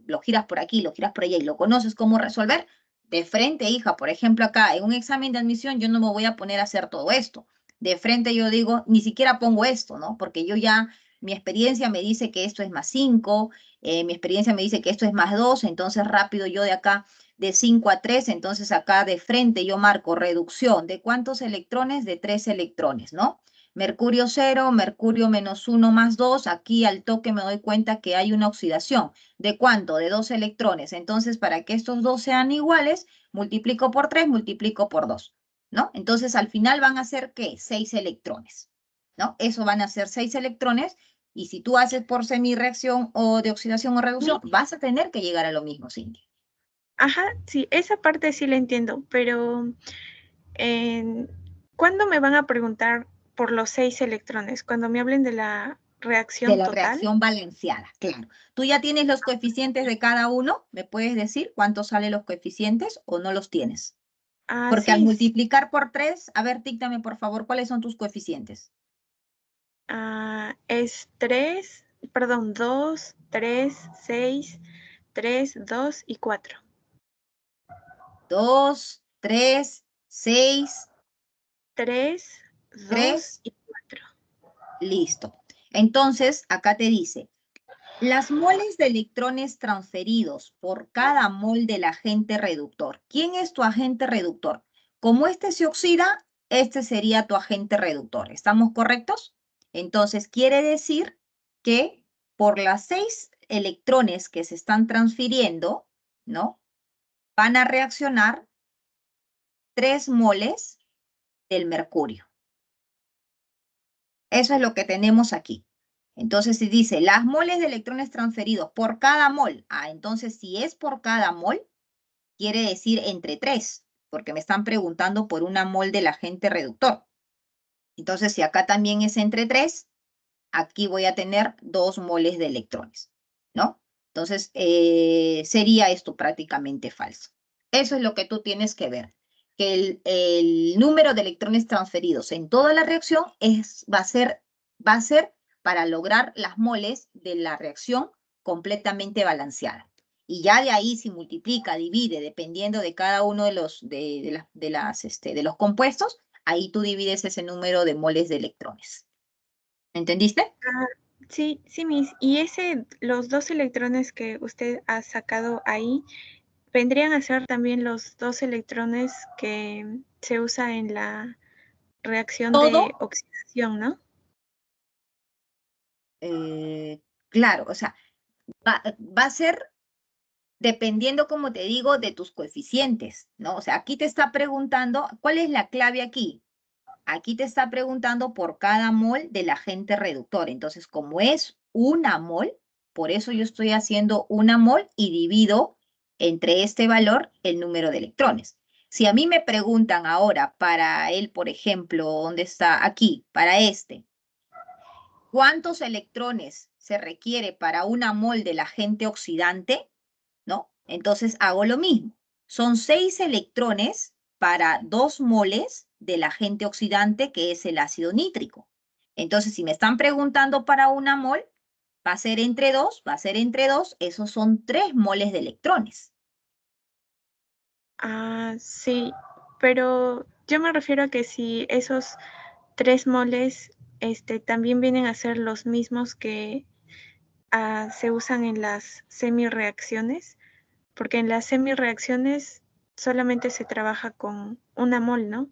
lo giras por aquí, lo giras por allá y lo conoces cómo resolver, de frente, hija, por ejemplo, acá en un examen de admisión yo no me voy a poner a hacer todo esto. De frente yo digo, ni siquiera pongo esto, ¿no? Porque yo ya, mi experiencia me dice que esto es +5, mi experiencia me dice que esto es +2, entonces rápido yo de acá de 5 a 3, entonces acá de frente yo marco reducción. ¿De cuántos electrones? De 3 electrones, ¿no? Mercurio 0, mercurio -1 más 2, aquí al toque me doy cuenta que hay una oxidación. ¿De cuánto? De 2 electrones. Entonces, para que estos dos sean iguales, multiplico por 3, multiplico por 2, ¿no? Entonces, al final van a ser, ¿qué? 6 electrones, ¿no? Eso van a ser 6 electrones. Y si tú haces por semirreacción o de oxidación o reducción, vas a tener que llegar a lo mismo, Cindy. Ajá, sí, esa parte sí la entiendo, pero ¿cuándo me van a preguntar por los 6 electrones? Cuando me hablen de la De reacción la total. reacción balanceada, claro. ¿Tú ya tienes los coeficientes de cada uno? ¿Me puedes decir cuántos salen los coeficientes o no los tienes? Ah, Porque al sí, multiplicar por 3, a ver, díctame por favor, ¿cuáles son tus coeficientes? es 3, perdón, 2, 3, 6, 3, 2 y 4. 2, 3, 6, 3, 2 3, y 4. listo. Entonces, acá te dice, las moles de electrones transferidos por cada mol del agente reductor. ¿Quién es tu agente reductor? Como este se oxida, este sería tu agente reductor. ¿Estamos correctos? Entonces, quiere decir que por las 6 electrones que se están transfiriendo, ¿no? Van a reaccionar 3 moles del mercurio. Eso es lo que tenemos aquí. Entonces, si dice las moles de electrones transferidos por cada mol, entonces si es por cada mol, quiere decir entre 3, porque me están preguntando por una mol del agente reductor. Entonces, si acá también es entre 3, aquí voy a tener 2 moles de electrones, ¿no? Entonces, sería esto prácticamente falso. Eso es lo que tú tienes que ver, que el número de electrones transferidos en toda la reacción va a ser para lograr las moles de la reacción completamente balanceada. Y ya de ahí, si multiplica, divide, dependiendo de cada uno de los compuestos, ahí tú divides ese número de moles de electrones. ¿Entendiste? Sí, sí, Miss. Y los 2 electrones que usted ha sacado ahí, vendrían a ser también los 2 electrones que se usa en la reacción de Todo, oxidación, ¿no? claro, o sea, va a ser dependiendo, como te digo, de tus coeficientes, ¿no? O sea, aquí te está preguntando, ¿cuál es la clave aquí? Aquí te está preguntando por cada mol del agente reductor. Entonces, como es una mol, por eso yo estoy haciendo una mol y divido entre este valor el número de electrones. Si a mí me preguntan ahora para él, por ejemplo, ¿dónde está? Aquí, para este. ¿Cuántos electrones se requiere para una mol del agente oxidante? ¿No? Entonces hago lo mismo. Son 6 electrones para 2 moles del agente oxidante que es el ácido nítrico. Entonces, si me están preguntando para una mol, va a ser entre 2, va a ser entre 2, esos son 3 moles de electrones. Sí, pero yo me refiero a que si esos 3 moles también vienen a ser los mismos que se usan en las semireacciones, porque en las semireacciones solamente se trabaja con una mol, ¿no?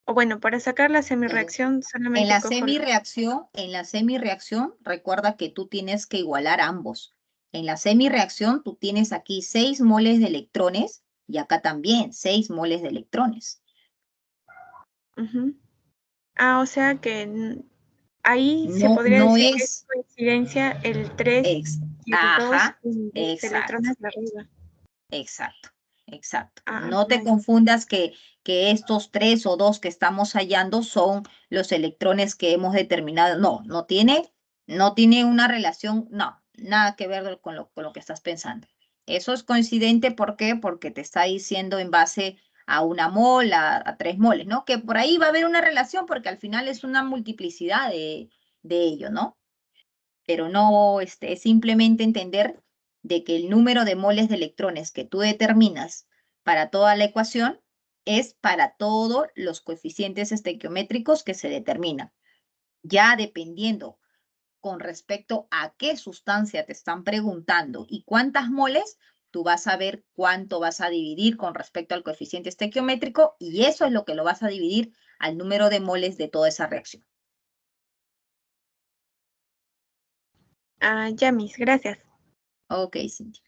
O bueno, para sacar la semirreacción En solamente la cojo... semirreacción, recuerda que tú tienes que igualar ambos. En la semirreacción, tú tienes aquí 6 moles de electrones y acá también 6 moles de electrones. Ujú. Ah, o sea que ahí se No, podría no decir que es es, coincidencia el 3 y el 2 ajá, y los exacto. electrones de arriba. Exacto, exacto. Ah, No te bueno. confundas que estos 3 o 2 que estamos hallando son los electrones que hemos determinado. No, no tiene una relación, no, nada que ver con lo que estás pensando. Eso es coincidente, ¿por qué? Porque te está diciendo en base a una mol, a 3 moles, ¿no? Que por ahí va a haber una relación porque al final es una multiplicidad de ello, ¿no? Pero no, es simplemente entender de que el número de moles de electrones que tú determinas para toda la ecuación es para todos los coeficientes estequiométricos que se determinan. Ya dependiendo con respecto a qué sustancia te están preguntando y cuántas moles, tú vas a ver cuánto vas a dividir con respecto al coeficiente estequiométrico y eso es lo que lo vas a dividir al número de moles de toda esa reacción. Ah, ya, Miss, gracias. Ok, Cintia.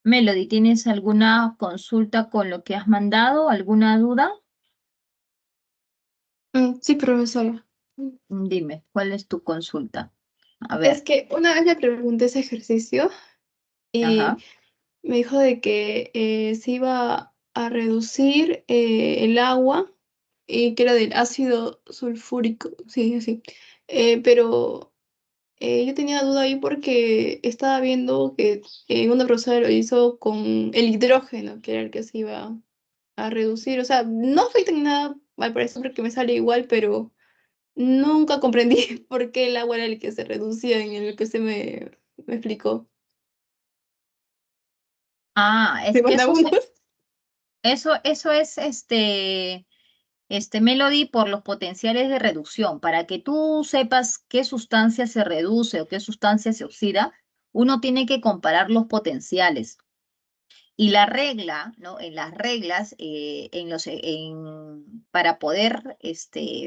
Melody, ¿tienes alguna consulta con lo que has mandado? ¿Alguna duda? Sí, profesora. Dime, ¿cuál es tu consulta? A Es ver, que una vez le pregunté ese ejercicio ajá. y me dijo de que se iba a reducir el agua y que era del ácido sulfúrico, sí, sí. Pero yo tenía duda ahí porque estaba viendo que una profesora lo hizo con el hidrógeno, que era el que se iba a reducir. O sea, no afecta en nada al parecer porque me sale igual, pero nunca comprendí por qué el agua era el que se reducía en el que me explicó. Ah, ¿Me es que mandamos? eso es Melody por los potenciales de reducción. Para que tú sepas qué sustancia se reduce o qué sustancia se oxida, uno tiene que comparar los potenciales. Y la regla, ¿no? En las reglas, para poder,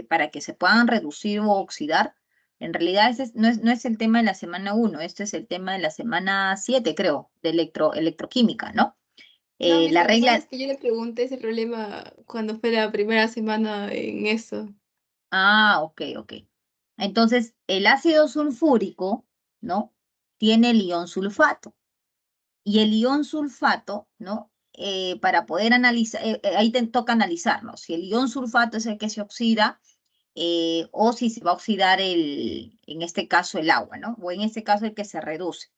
para que se puedan reducir o oxidar, en realidad no es el tema de la semana 1, este es el tema de la semana 7, creo, de electroquímica, ¿no? No, mis, La lo que pasa regla, es que yo le pregunté ese problema cuando fue la primera semana en eso. ok, ok. Entonces, el ácido sulfúrico, ¿no? Tiene el ion sulfato. Y el ion sulfato, ¿no? Para poder analizar, ahí te toca analizar, ¿no? Si el ion sulfato es el que se oxida o si se va a oxidar en este caso el agua, ¿no? O en este caso el que se reduce.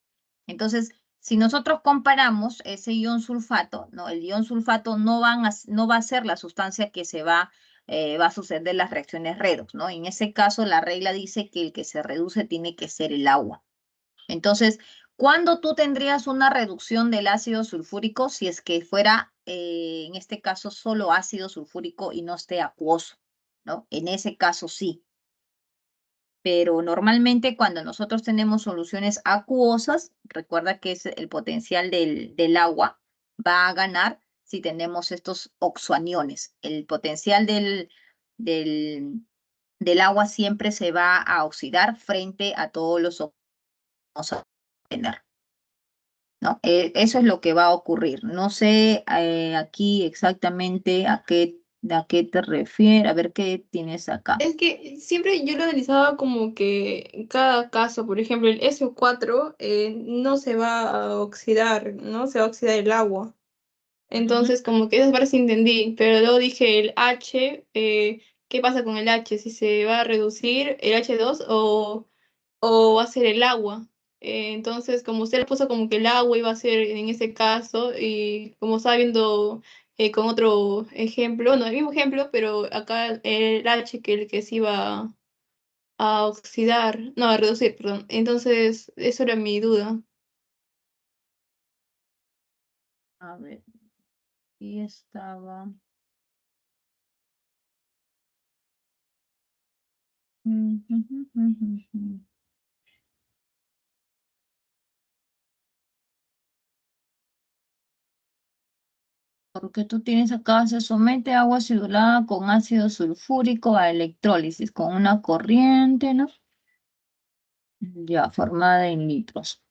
Entonces, si nosotros comparamos ese ion sulfato, ¿no? El ion sulfato no va a ser la sustancia que va a suceder las reacciones redox, ¿no? En ese caso, la regla dice que el que se reduce tiene que ser el agua. Entonces, ¿cuándo tú tendrías una reducción del ácido sulfúrico si es que fuera, en este caso, solo ácido sulfúrico y no esté acuoso, ¿no? En ese caso sí. Pero normalmente cuando nosotros tenemos soluciones acuosas, recuerda que es el potencial del agua, va a ganar si tenemos estos oxoaniones. El potencial del, del agua siempre se va a oxidar frente a todos los vamos a tener. ¿No? Eso es lo que va a ocurrir. No sé aquí exactamente a qué ¿De a qué te refieres? A ver qué tienes acá. Es que siempre yo lo analizaba como que en cada caso, por ejemplo, el SO4 no se va a oxidar, ¿no? Se va a oxidar el agua. Ujú. Entonces, como que esa parte sí entendí, pero luego dije el H, ¿qué pasa con el H? ¿Si se va a reducir el H2 o va a ser el agua? Entonces, como usted le puso como que el agua iba a ser en ese caso, y como estaba viendo con otro ejemplo, no el mismo ejemplo, pero acá el H que el que se iba a oxidar, no, a reducir, perdón. Entonces, eso era mi duda. A ver, aquí estaba. Porque tú tienes acá, se somete agua acidulada con ácido sulfúrico a electrólisis con una corriente, ¿no? Ya, formada en litros.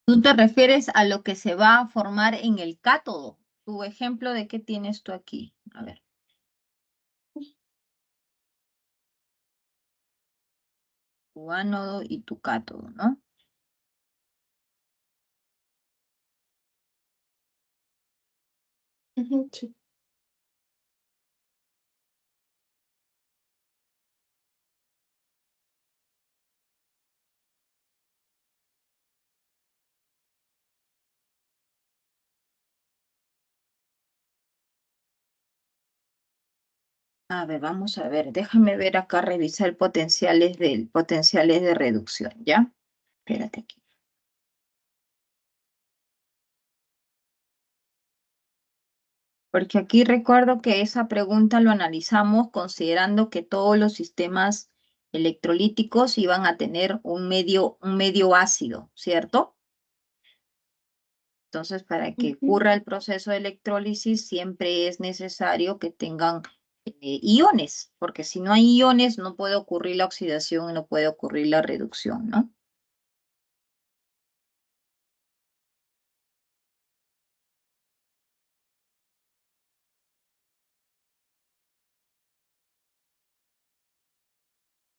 ¿Tú te refieres a lo que se va a formar en el cátodo? ¿Tu ejemplo de qué tienes tú aquí? A ver, tu ánodo y tu cátodo, ¿no? Ujú, sí. A ver, vamos a ver, déjame ver acá, revisar potenciales de reducción, ¿ya? Espérate aquí. Porque aquí recuerdo que esa pregunta lo analizamos considerando que todos los sistemas electrolíticos iban a tener un medio ácido, ¿cierto? Entonces, para que Ujú. ocurra el proceso de electrólisis, siempre es necesario que tengan iones, porque si no hay iones, no puede ocurrir la oxidación, no puede ocurrir la reducción, ¿no?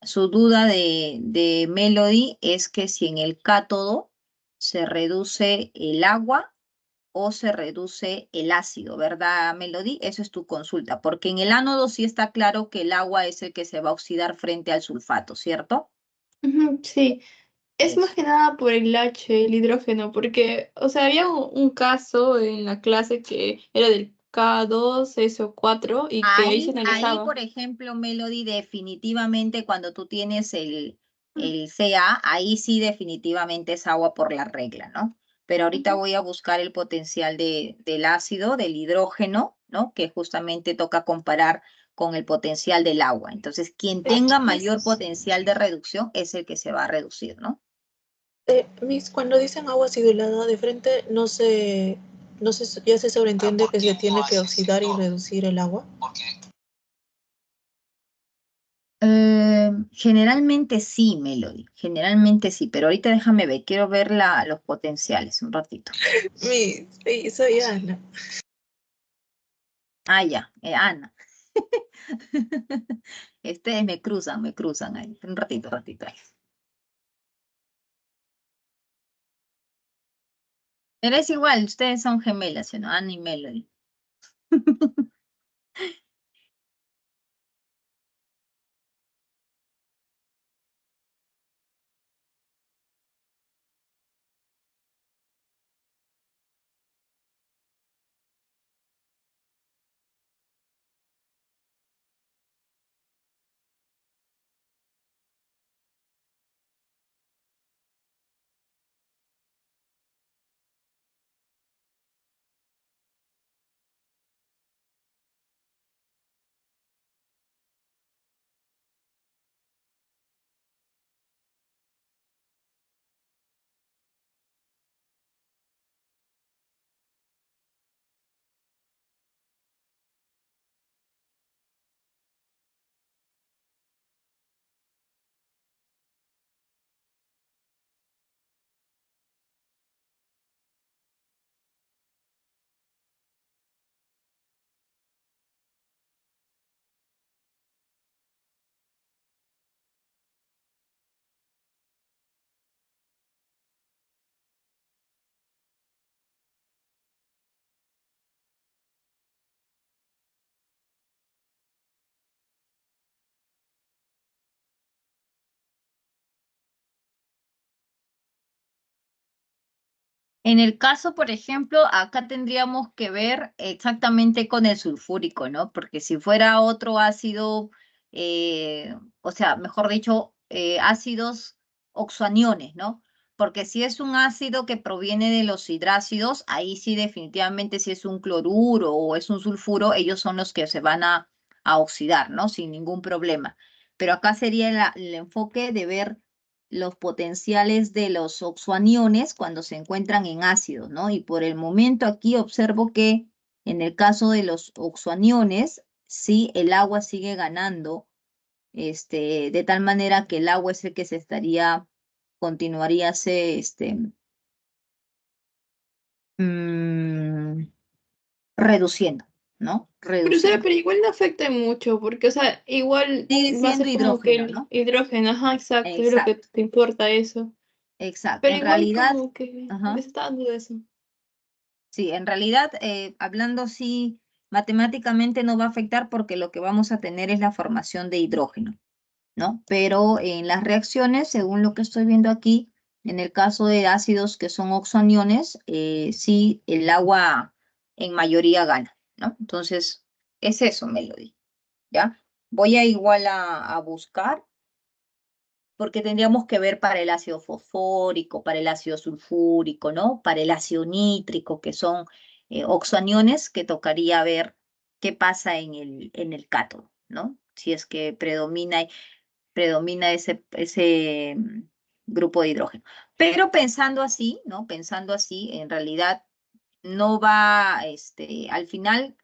Su duda de Melody es que si en el cátodo se reduce el agua o se reduce el ácido, ¿verdad, Melody? Eso es tu consulta, porque en el ánodo sí está claro que el agua es el que se va a oxidar frente al sulfato, ¿cierto? Ujú, sí. Es más Eso. que nada por el H, el hidrógeno, porque, o sea, había un caso en la clase que era del K2SO4 y que ahí se Ahí, analizaba. por ejemplo, Melody, definitivamente cuando tú tienes el Ca, ahí sí definitivamente es agua por la regla, ¿no? Pero ahorita Ujú. voy a buscar el potencial del ácido, del hidrógeno, ¿no? Que justamente toca comparar con el potencial del agua. Entonces, quien tenga mayor Miss, potencial de reducción es el que se va a reducir, ¿no? Miss, cuando dicen agua acidulada de frente, no se, ya se sobreentiende que se tiene que oxidar y reducir el agua. Generalmente sí, Melody, generalmente sí, pero ahorita déjame ver, quiero ver los potenciales un ratito. Miss, sí, soy Ana. Ah, ya, Ana. Me cruzan ahí. Un ratito, ratito ahí. Pero es igual, ustedes son gemelas, ¿sí, no? Ana y Melody. En el caso, por ejemplo, acá tendríamos que ver exactamente con el sulfúrico, ¿no? Porque si fuera otro ácido, o sea, mejor dicho, ácidos oxoaniones, ¿no? Porque si es un ácido que proviene de los hidrácidos, ahí sí definitivamente si es un cloruro o es un sulfuro, ellos son los que se van a oxidar, ¿no? Sin ningún problema. Pero acá sería el enfoque de ver los potenciales de los oxoaniones cuando se encuentran en ácidos, ¿no? Y por el momento aquí observo que en el caso de los oxoaniones, sí, el agua sigue ganando, de tal manera que el agua es el que se continuaría mm, reduciendo, ¿no? Pero, o sea, Reduciendo. pero igual no afecta mucho, porque, o sea, igual Sigue va a siendo ser como que hidrógeno, el ¿no? hidrógeno, ajá, exacto, es lo que Exacto, te importa eso. exacto. Pero En igual realidad, como que me ajá. está dando eso. Sí, en realidad, hablando así, matemáticamente no va a afectar porque lo que vamos a tener es la formación de hidrógeno, ¿no? Pero en las reacciones, según lo que estoy viendo aquí, en el caso de ácidos que son oxoaniones, sí, el agua en mayoría gana, ¿no? Entonces, es eso, Melody, ¿ya? Voy a igual a buscar porque tendríamos que ver para el ácido fosfórico, para el ácido sulfúrico, ¿no? Para el ácido nítrico, que son oxoaniones, que tocaría ver qué pasa en el cátodo, ¿no? Si es que predomina ese grupo de hidrógeno. Pero pensando así, ¿no? Pensando así, en realidad no va, al final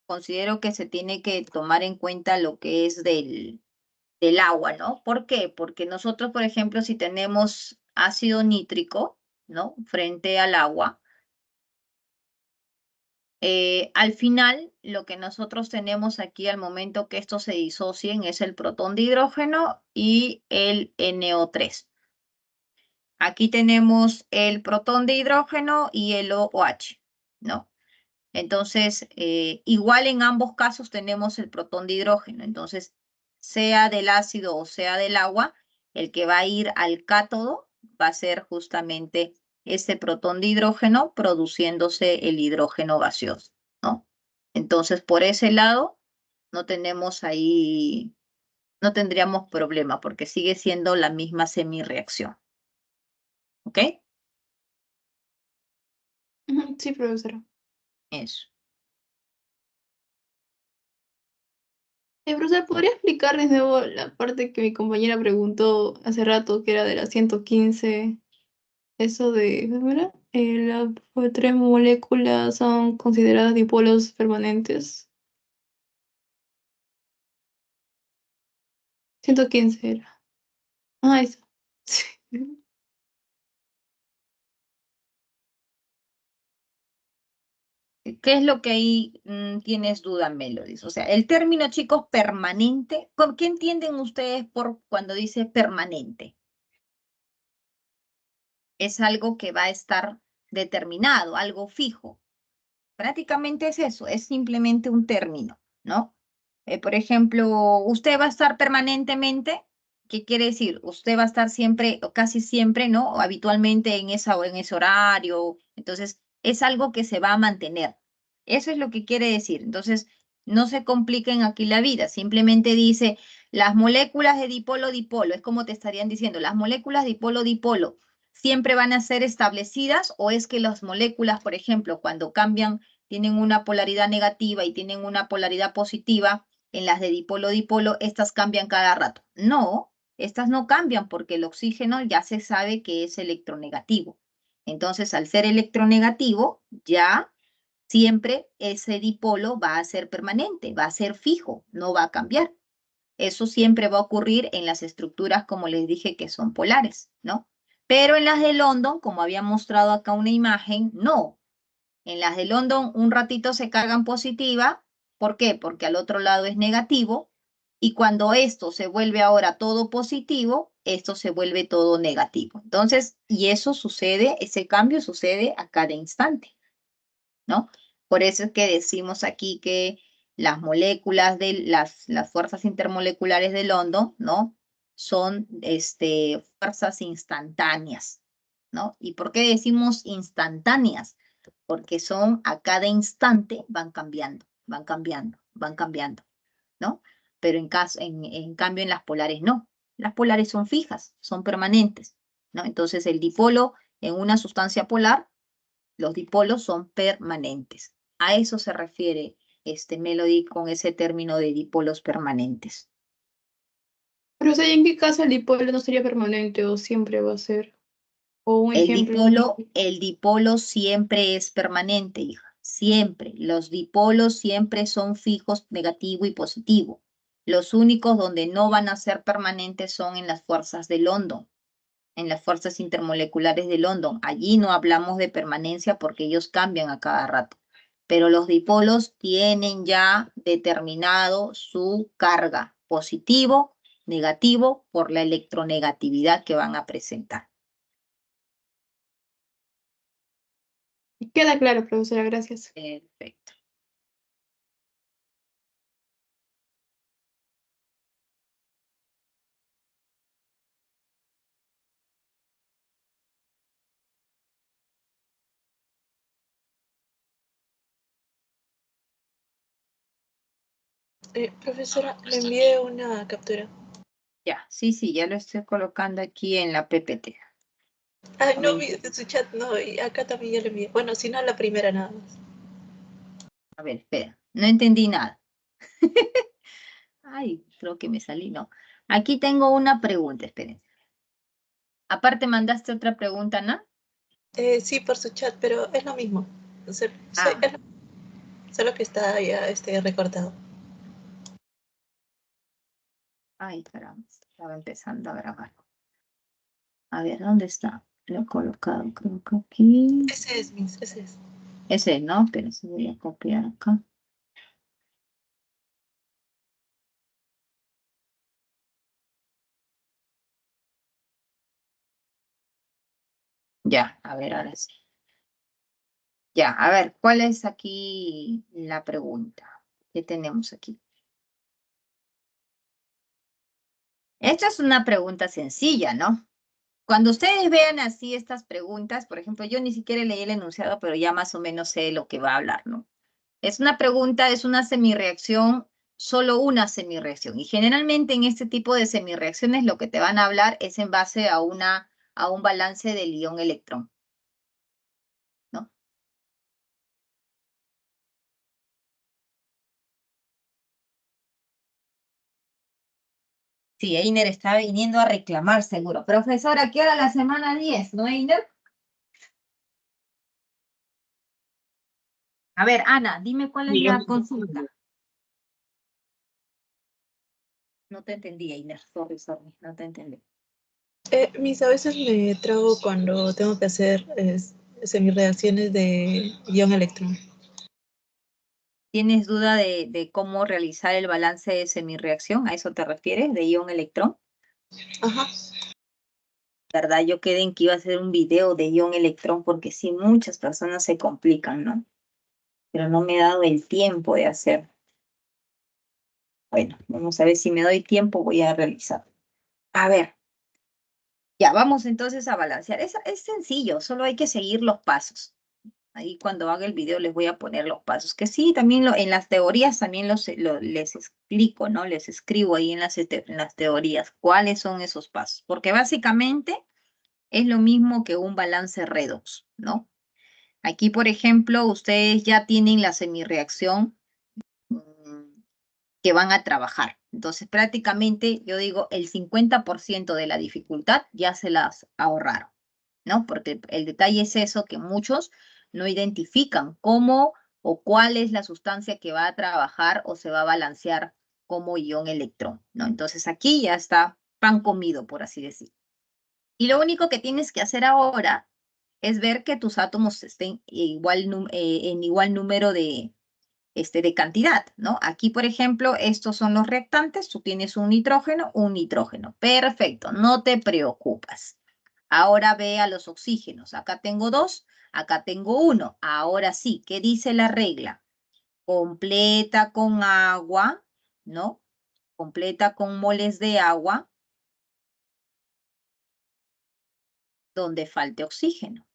considero que se tiene que tomar en cuenta lo que es del agua, ¿no? ¿Por qué? Porque nosotros, por ejemplo, si tenemos ácido nítrico, ¿no? Frente al agua, al final lo que nosotros tenemos aquí al momento que estos se disocien es el protón de hidrógeno y el NO3. Aquí tenemos el protón de hidrógeno y el OH, ¿no? Entonces, igual en ambos casos tenemos el protón de hidrógeno. Entonces, sea del ácido o sea del agua, el que va a ir al cátodo va a ser justamente ese protón de hidrógeno produciéndose el hidrógeno gaseoso, ¿no? Entonces, por ese lado, no tenemos ahí, no tendríamos problema porque sigue siendo la misma semireacción, ¿ok? Ujú, sí, profesora. Eso. Profesor, ¿podría explicar de nuevo la parte que mi compañera preguntó hace rato, que era de la 115? Eso de, ¿cómo era? Las tres moléculas son consideradas dipolos permanentes. 115 era. Ah, eso. Sí. ¿Qué es lo que ahí tienes duda, Melody? O sea, el término, chicos, permanente, ¿qué entienden ustedes por cuando dice permanente? Es algo que va a estar determinado, algo fijo. Prácticamente es eso, es simplemente un término, ¿no? Por ejemplo, usted va a estar permanentemente, ¿qué quiere decir? Usted va a estar siempre, o casi siempre, ¿no? O habitualmente en en ese horario. Entonces, es algo que se va a mantener. Eso es lo que quiere decir. Entonces, no se compliquen aquí la vida. Simplemente dice las moléculas de dipolo-dipolo. Es como te estarían diciendo, las moléculas dipolo-dipolo siempre van a ser establecidas o es que las moléculas, por ejemplo, cuando cambian tienen una polaridad negativa y tienen una polaridad positiva, en las de dipolo-dipolo, estas cambian cada rato. No, estas no cambian porque el oxígeno ya se sabe que es electronegativo. Entonces, al ser electronegativo, ya siempre ese dipolo va a ser permanente, va a ser fijo, no va a cambiar. Eso siempre va a ocurrir en las estructuras, como les dije, que son polares, ¿no? Pero en las de London, como había mostrado acá una imagen, no. En las de London un ratito se cargan positiva. ¿Por qué? Porque al otro lado es negativo. Y cuando esto se vuelve ahora todo positivo, esto se vuelve todo negativo. Entonces, y eso sucede, ese cambio sucede a cada instante, ¿no? Por eso es que decimos aquí que las moléculas de las fuerzas intermoleculares de London, ¿no? Son fuerzas instantáneas, ¿no? ¿Y por qué decimos instantáneas? Porque son a cada instante van cambiando, van cambiando, van cambiando, ¿no? Pero en cambio en las polares no. Las polares son fijas, son permanentes, ¿no? Entonces el dipolo en una sustancia polar, los dipolos son permanentes. A eso se refiere Melody con ese término de dipolos permanentes. Pero, o sea, ¿en qué caso el dipolo no sería permanente o siempre va a ser? O un ejemplo. El dipolo siempre es permanente, hija. Siempre. Los dipolos siempre son fijos, negativo y positivo. Los únicos donde no van a ser permanentes son en las fuerzas de London, en las fuerzas intermoleculares de London. Allí no hablamos de permanencia porque ellos cambian a cada rato. Pero los dipolos tienen ya determinado su carga, positivo, negativo, por la electronegatividad que van a presentar. Queda claro, profesora, gracias. Perfecto. Profesora, le envié una captura. Ya, sí, ya lo estoy colocando aquí en la PPT. Ah, A no, ver, de su chat no, y acá también ya le envié. Bueno, si no, la primera nada más. a ver, espera, no entendí nada. Ay, creo que me salí, no. Aquí tengo una pregunta, esperen. Aparte, mandaste otra pregunta, ¿no? Sí, por su chat, pero es lo mismo. Ah, Solo que está ya recortado. ay, caramba, estaba empezando a grabar. A ver, ¿dónde está? Lo he colocado, creo que aquí. Ese es, Miss, ese es. Ese, ¿no? Pero se voy a copiar acá. Ya, a ver, ahora sí. Ya, a ver, ¿cuál es aquí la pregunta? ¿Qué tenemos aquí? Esta es una pregunta sencilla, ¿no? Cuando ustedes vean así estas preguntas, por ejemplo, yo ni siquiera leí el enunciado, pero ya más o menos sé lo que va a hablar, ¿no? Es una pregunta, es una semirreacción, solo una semirreacción. Y generalmente en este tipo de semirreacciones lo que te van a hablar es en base a un balance del ion-electrón, ¿no? Sí, Einer está viniendo a reclamar seguro. Profesora, ¿qué hora la semana 10, no, Einer? A ver, Ana, dime cuál es la consulta. No te entendí, Einer. Sorry, no te entendí. Miss, a veces me trago cuando tengo que hacer semirreacciones de ion-electrón. ¿Tienes duda de cómo realizar el balance de semirreacción? ¿A eso te refieres, de ion-electrón? Ajá. ¿Verdad? Yo quedé en que iba a hacer un video de ion-electrón porque sí, muchas personas se complican, ¿no? Pero no me he dado el tiempo de hacer. Bueno, vamos a ver si me doy tiempo, voy a realizar. A ver, ya, vamos entonces a balancear. Es sencillo, solo hay que seguir los pasos. Ahí cuando haga el video les voy a poner los pasos, que sí, también en las teorías también les explico, ¿no? Les escribo ahí en las teorías cuáles son esos pasos, porque básicamente es lo mismo que un balance redox, ¿no? Aquí, por ejemplo, ustedes ya tienen la semirreacción que van a trabajar. Entonces, prácticamente, yo digo, el 50% de la dificultad ya se las ahorraron, ¿no? Porque el detalle es eso, que muchos no identifican cómo o cuál es la sustancia que va a trabajar o se va a balancear como ion electrón, ¿no? Entonces, aquí ya está pan comido, por así decir. Y lo único que tienes que hacer ahora es ver que tus átomos estén en igual número de cantidad, ¿no? Aquí, por ejemplo, estos son los reactantes, tú tienes un nitrógeno. Perfecto, no te preocupas. Ahora ve a los oxígenos. Acá tengo 2, acá tengo 1. Ahora sí, ¿qué dice la regla? Completa con agua, ¿no? Completa con moles de agua. donde falte oxígeno.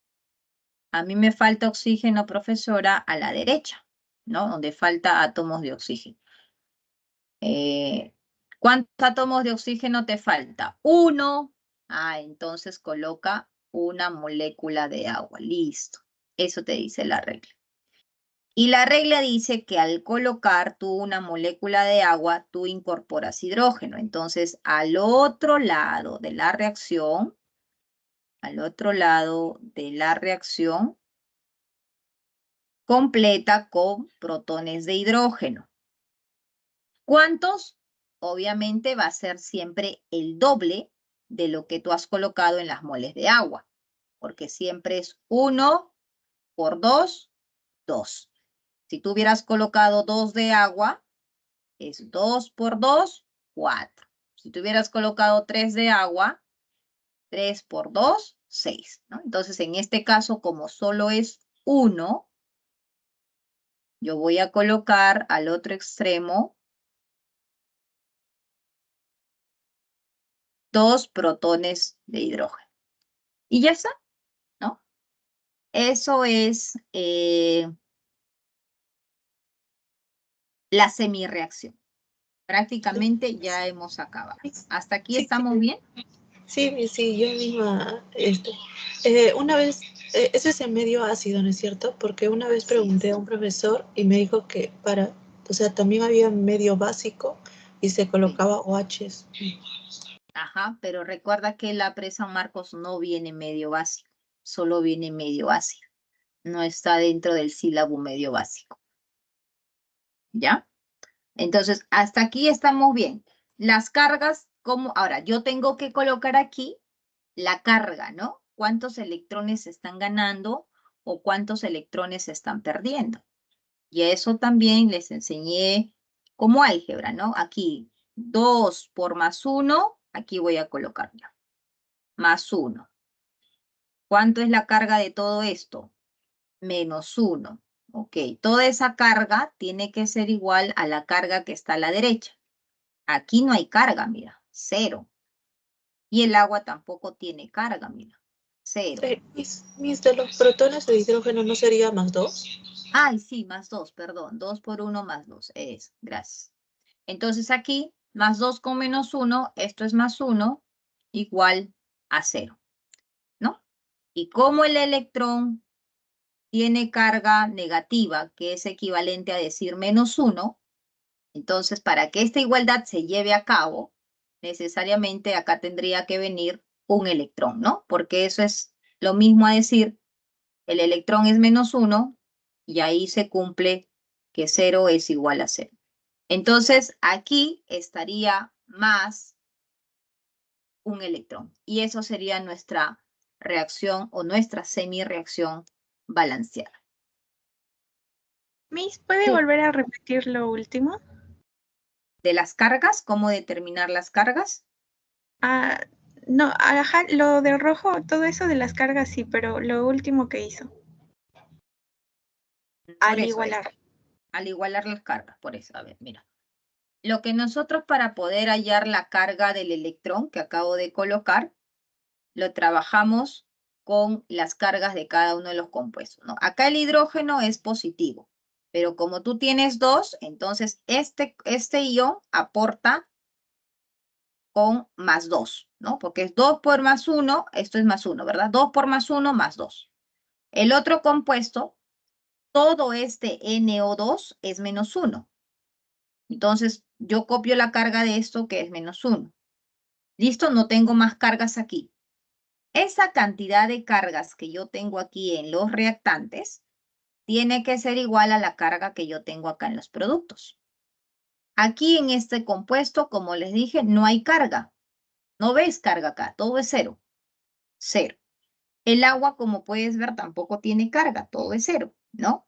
A mí me falta oxígeno, profesora, a la derecha, ¿no? Donde falta átomos de oxígeno. ¿Cuántos átomos de oxígeno te falta? 1. Entonces coloca una molécula de agua. Listo. Eso te dice la regla. Y la regla dice que al colocar tú una molécula de agua, tú incorporas hidrógeno. Entonces, al otro lado de la reacción, completa con protones de hidrógeno. ¿Cuántos? Obviamente va a ser siempre el doble de lo que tú has colocado en las moles de agua, porque siempre es 1 por 2, 2. Si tú hubieras colocado 2 de agua, es 2 por 2, 4. Si tú hubieras colocado 3 de agua, 3 por 2, 6, ¿no? Entonces, en este caso, como solo es 1, yo voy a colocar al otro extremo 2 protones de hidrógeno. Y ya está, ¿no? Eso es la semirreacción. Prácticamente ya hemos acabado. ¿Hasta aquí Sí, estamos bien? sí, yo misma, una vez, ese es el medio ácido, ¿no es cierto? Porque una vez pregunté a un profesor y me dijo que o sea, también había medio básico y se colocaba OHs. Ajá, pero recuerda que la presa Marcos no viene medio básico, solo viene medio ácido. No está dentro del sílabo medio básico. ¿Ya? Entonces, hasta aquí estamos bien. Las cargas, ¿cómo? Ahora, yo tengo que colocar aquí la carga, ¿no? ¿Cuántos electrones se están ganando o cuántos electrones se están perdiendo? Y eso también les enseñé como álgebra, ¿no? Aquí, 2 por más 1, aquí voy a colocar ya. Más 1. ¿Cuánto es la carga de todo esto? Menos 1. Ok, toda esa carga tiene que ser igual a la carga que está a la derecha. Aquí no hay carga, mira, 0. Y el agua tampoco tiene carga, mira, 0. Mis de los protones de hidrógeno no sería más 2. Ay, sí, más 2, perdón. 2 por 1 más 2. Es, gracias. Entonces aquí, más 2 con menos 1, esto es más 1, igual a 0, ¿no? Y como el electrón tiene carga negativa, que es equivalente a decir menos 1, entonces para que esta igualdad se lleve a cabo, necesariamente acá tendría que venir un electrón, ¿no? Porque eso es lo mismo a decir, el electrón es menos 1 y ahí se cumple que 0 es igual a 0. Entonces aquí estaría más un electrón y eso sería nuestra reacción o nuestra semirreacción balanceada. Miss, ¿puede Sí. volver a repetir lo último? De las cargas, ¿cómo determinar las cargas? No, ajá, lo del rojo, todo eso de las cargas sí, pero lo último que hizo. Por Al eso igualar. al igualar las cargas, por eso, a ver, mira. Lo que nosotros para poder hallar la carga del electrón que acabo de colocar, lo trabajamos con las cargas de cada uno de los compuestos, ¿no? Acá el hidrógeno es positivo, pero como tú tienes 2, entonces este ion aporta con más 2, ¿no? Porque es 2 por más 1, esto es más 1, ¿verdad? 2 por más 1 más 2. El otro compuesto, todo este NO2 es menos 1. Entonces, yo copio la carga de esto que es menos 1. Listo, no tengo más cargas aquí. Esa cantidad de cargas que yo tengo aquí en los reactantes tiene que ser igual a la carga que yo tengo acá en los productos. Aquí en este compuesto, como les dije, no hay carga. No ves carga acá, todo es 0. 0. El agua, como puedes ver, tampoco tiene carga, todo es 0, ¿no?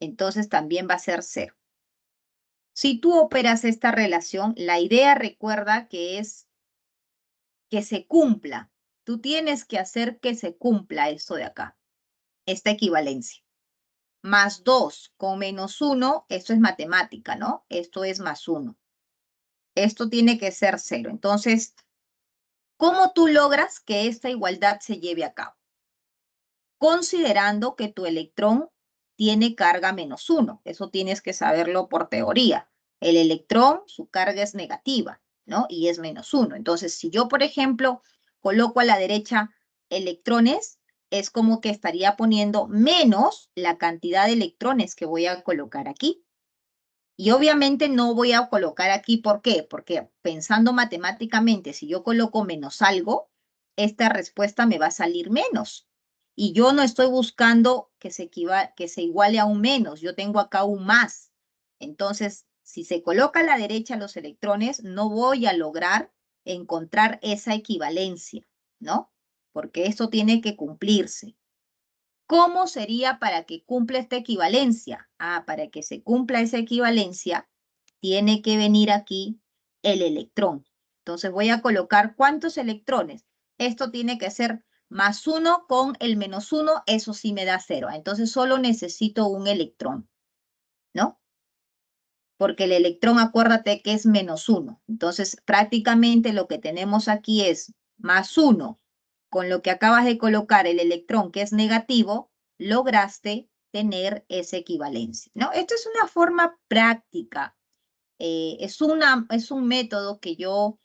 Entonces también va a ser 0. Si tú operas esta relación, la idea recuerda que es que se cumpla. Tú tienes que hacer que se cumpla esto de acá, esta equivalencia. Más 2 con menos 1, esto es matemática, ¿no? Esto es más 1. Esto tiene que ser 0. Entonces, ¿Cómo tú logras que esta igualdad se lleve a cabo? Considerando que tu electrón tiene carga -1. Eso tienes que saberlo por teoría. El electrón, su carga es negativa, ¿no? Y es -1. Entonces, si yo, por ejemplo, coloco a la derecha electrones, es como que estaría poniendo menos la cantidad de electrones que voy a colocar aquí. Y obviamente no voy a colocar aquí, ¿por qué? Porque pensando matemáticamente, si yo coloco menos algo, esta respuesta me va a salir menos. Y yo no estoy buscando que se iguale a un menos, yo tengo acá un más. Entonces, si se coloca a la derecha los electrones, no voy a lograr encontrar esa equivalencia, ¿no? Porque esto tiene que cumplirse. ¿Cómo sería para que cumpla esta equivalencia? Para que se cumpla esa equivalencia, tiene que venir aquí el electrón. Entonces voy a colocar ¿cuántos electrones? Esto tiene que ser +1 con el -1, eso sí me da 0. Entonces solo necesito un electrón, ¿no? Porque el electrón, acuérdate que es -1. Entonces prácticamente lo que tenemos aquí es +1 con lo que acabas de colocar el electrón que es negativo, lograste tener esa equivalencia, ¿no? Esto es una forma práctica, es un método que yo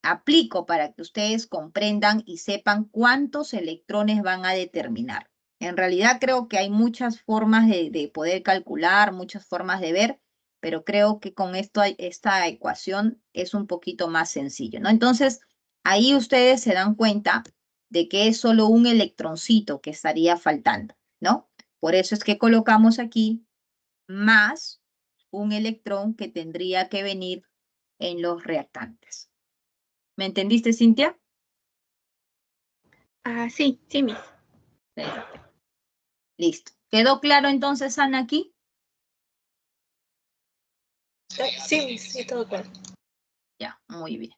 aplico para que ustedes comprendan y sepan cuántos electrones van a determinar. En realidad creo que hay muchas formas de poder calcular, muchas formas de ver, pero creo que con esta ecuación es un poquito más sencillo, ¿no? Entonces, ahí ustedes se dan cuenta de que es solo un electroncito que estaría faltando, ¿no? Por eso es que colocamos aquí más un electrón que tendría que venir en los reactantes. ¿Me entendiste, Cintia? Sí, sí, Miss. Listo. ¿Quedó claro entonces, Ana, aquí? Sí, sí, todo claro. Ya, muy bien.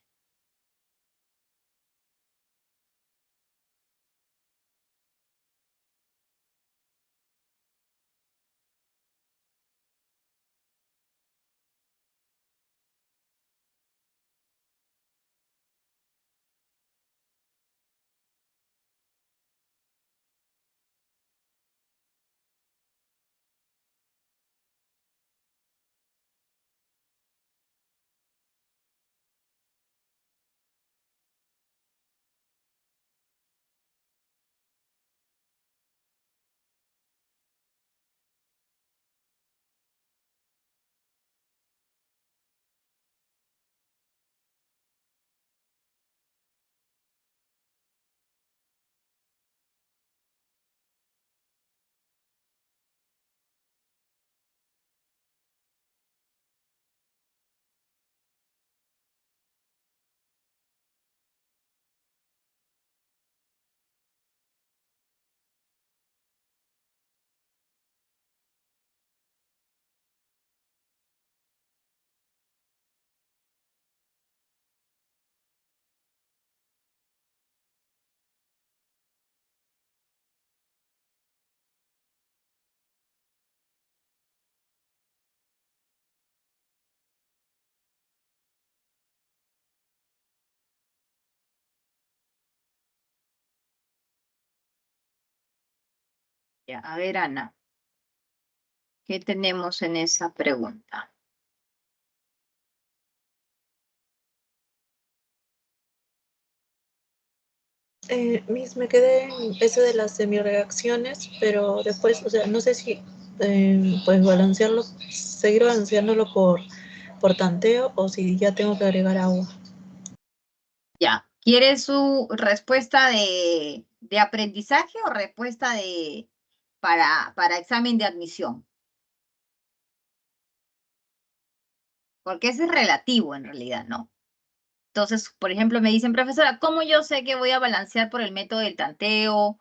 Ya, a ver, Ana, ¿qué tenemos en esa pregunta? Miss, me quedé en eso de las semireacciones, pero después, o sea, no sé si pues balancearlo, seguir balanceándolo por tanteo o si ya tengo que agregar agua. Ya, ¿quieres su respuesta de aprendizaje o respuesta para examen de admisión? Porque ese es relativo en realidad, ¿no? Entonces, por ejemplo, me dicen, profesora, ¿cómo yo sé que voy a balancear por el método del tanteo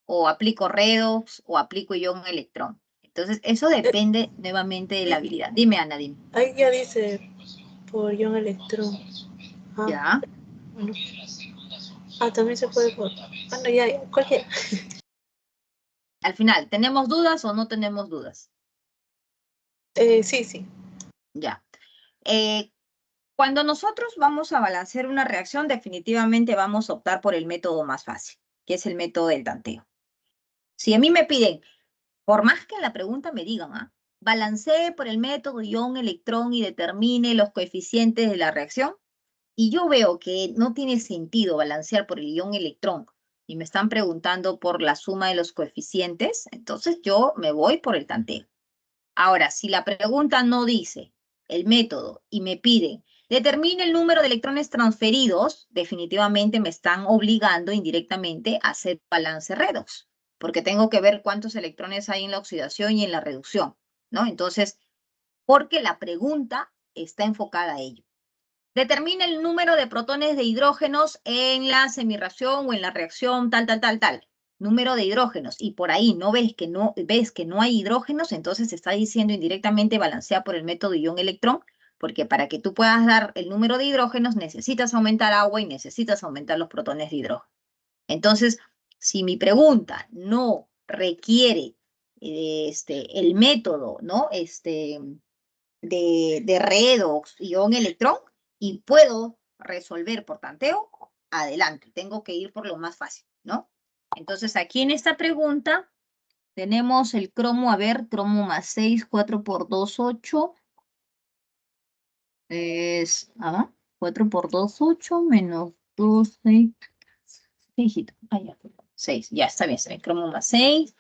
o aplico redox o aplico ion electrón? Entonces, eso depende nuevamente de la habilidad. Dime, Ana, dime. Ahí ya dice por ion electrón. ¿Ya? Bueno. También se puede por... Bueno, ya, cualquiera. Al final, ¿tenemos dudas o no tenemos dudas? Sí, sí. Ya. Cuando nosotros vamos a balancear una reacción, definitivamente vamos a optar por el método más fácil, que es el método del tanteo. Si a mí me piden, por más que en la pregunta me digan, balancee por el método ion-electrón y determine los coeficientes de la reacción, y yo veo que no tiene sentido balancear por el ion-electrón y me están preguntando por la suma de los coeficientes, entonces yo me voy por el tanteo. Ahora, si la pregunta no dice el método y me pide determine el número de electrones transferidos, definitivamente me están obligando indirectamente a hacer balance redox, porque tengo que ver cuántos electrones hay en la oxidación y en la reducción, ¿no? Entonces, porque la pregunta está enfocada a ello. Determina el número de protones de hidrógenos en la semirreacción o en la reacción tal. Número de hidrógenos. Y por ahí ves que no hay hidrógenos, entonces se está diciendo indirectamente balancea por el método ion-electrón, porque para que tú puedas dar el número de hidrógenos necesitas aumentar agua y necesitas aumentar los protones de hidrógeno. Entonces, si mi pregunta no requiere el método, ¿no? De redox ion-electrón, y puedo resolver por tanteo, adelante. Tengo que ir por lo más fácil, ¿no? Entonces, aquí en esta pregunta tenemos el cromo, cromo más 6, 4 por 2, 8. 4 por 2, 8, menos 2, 6. 6, ya está bien, cromo más 6.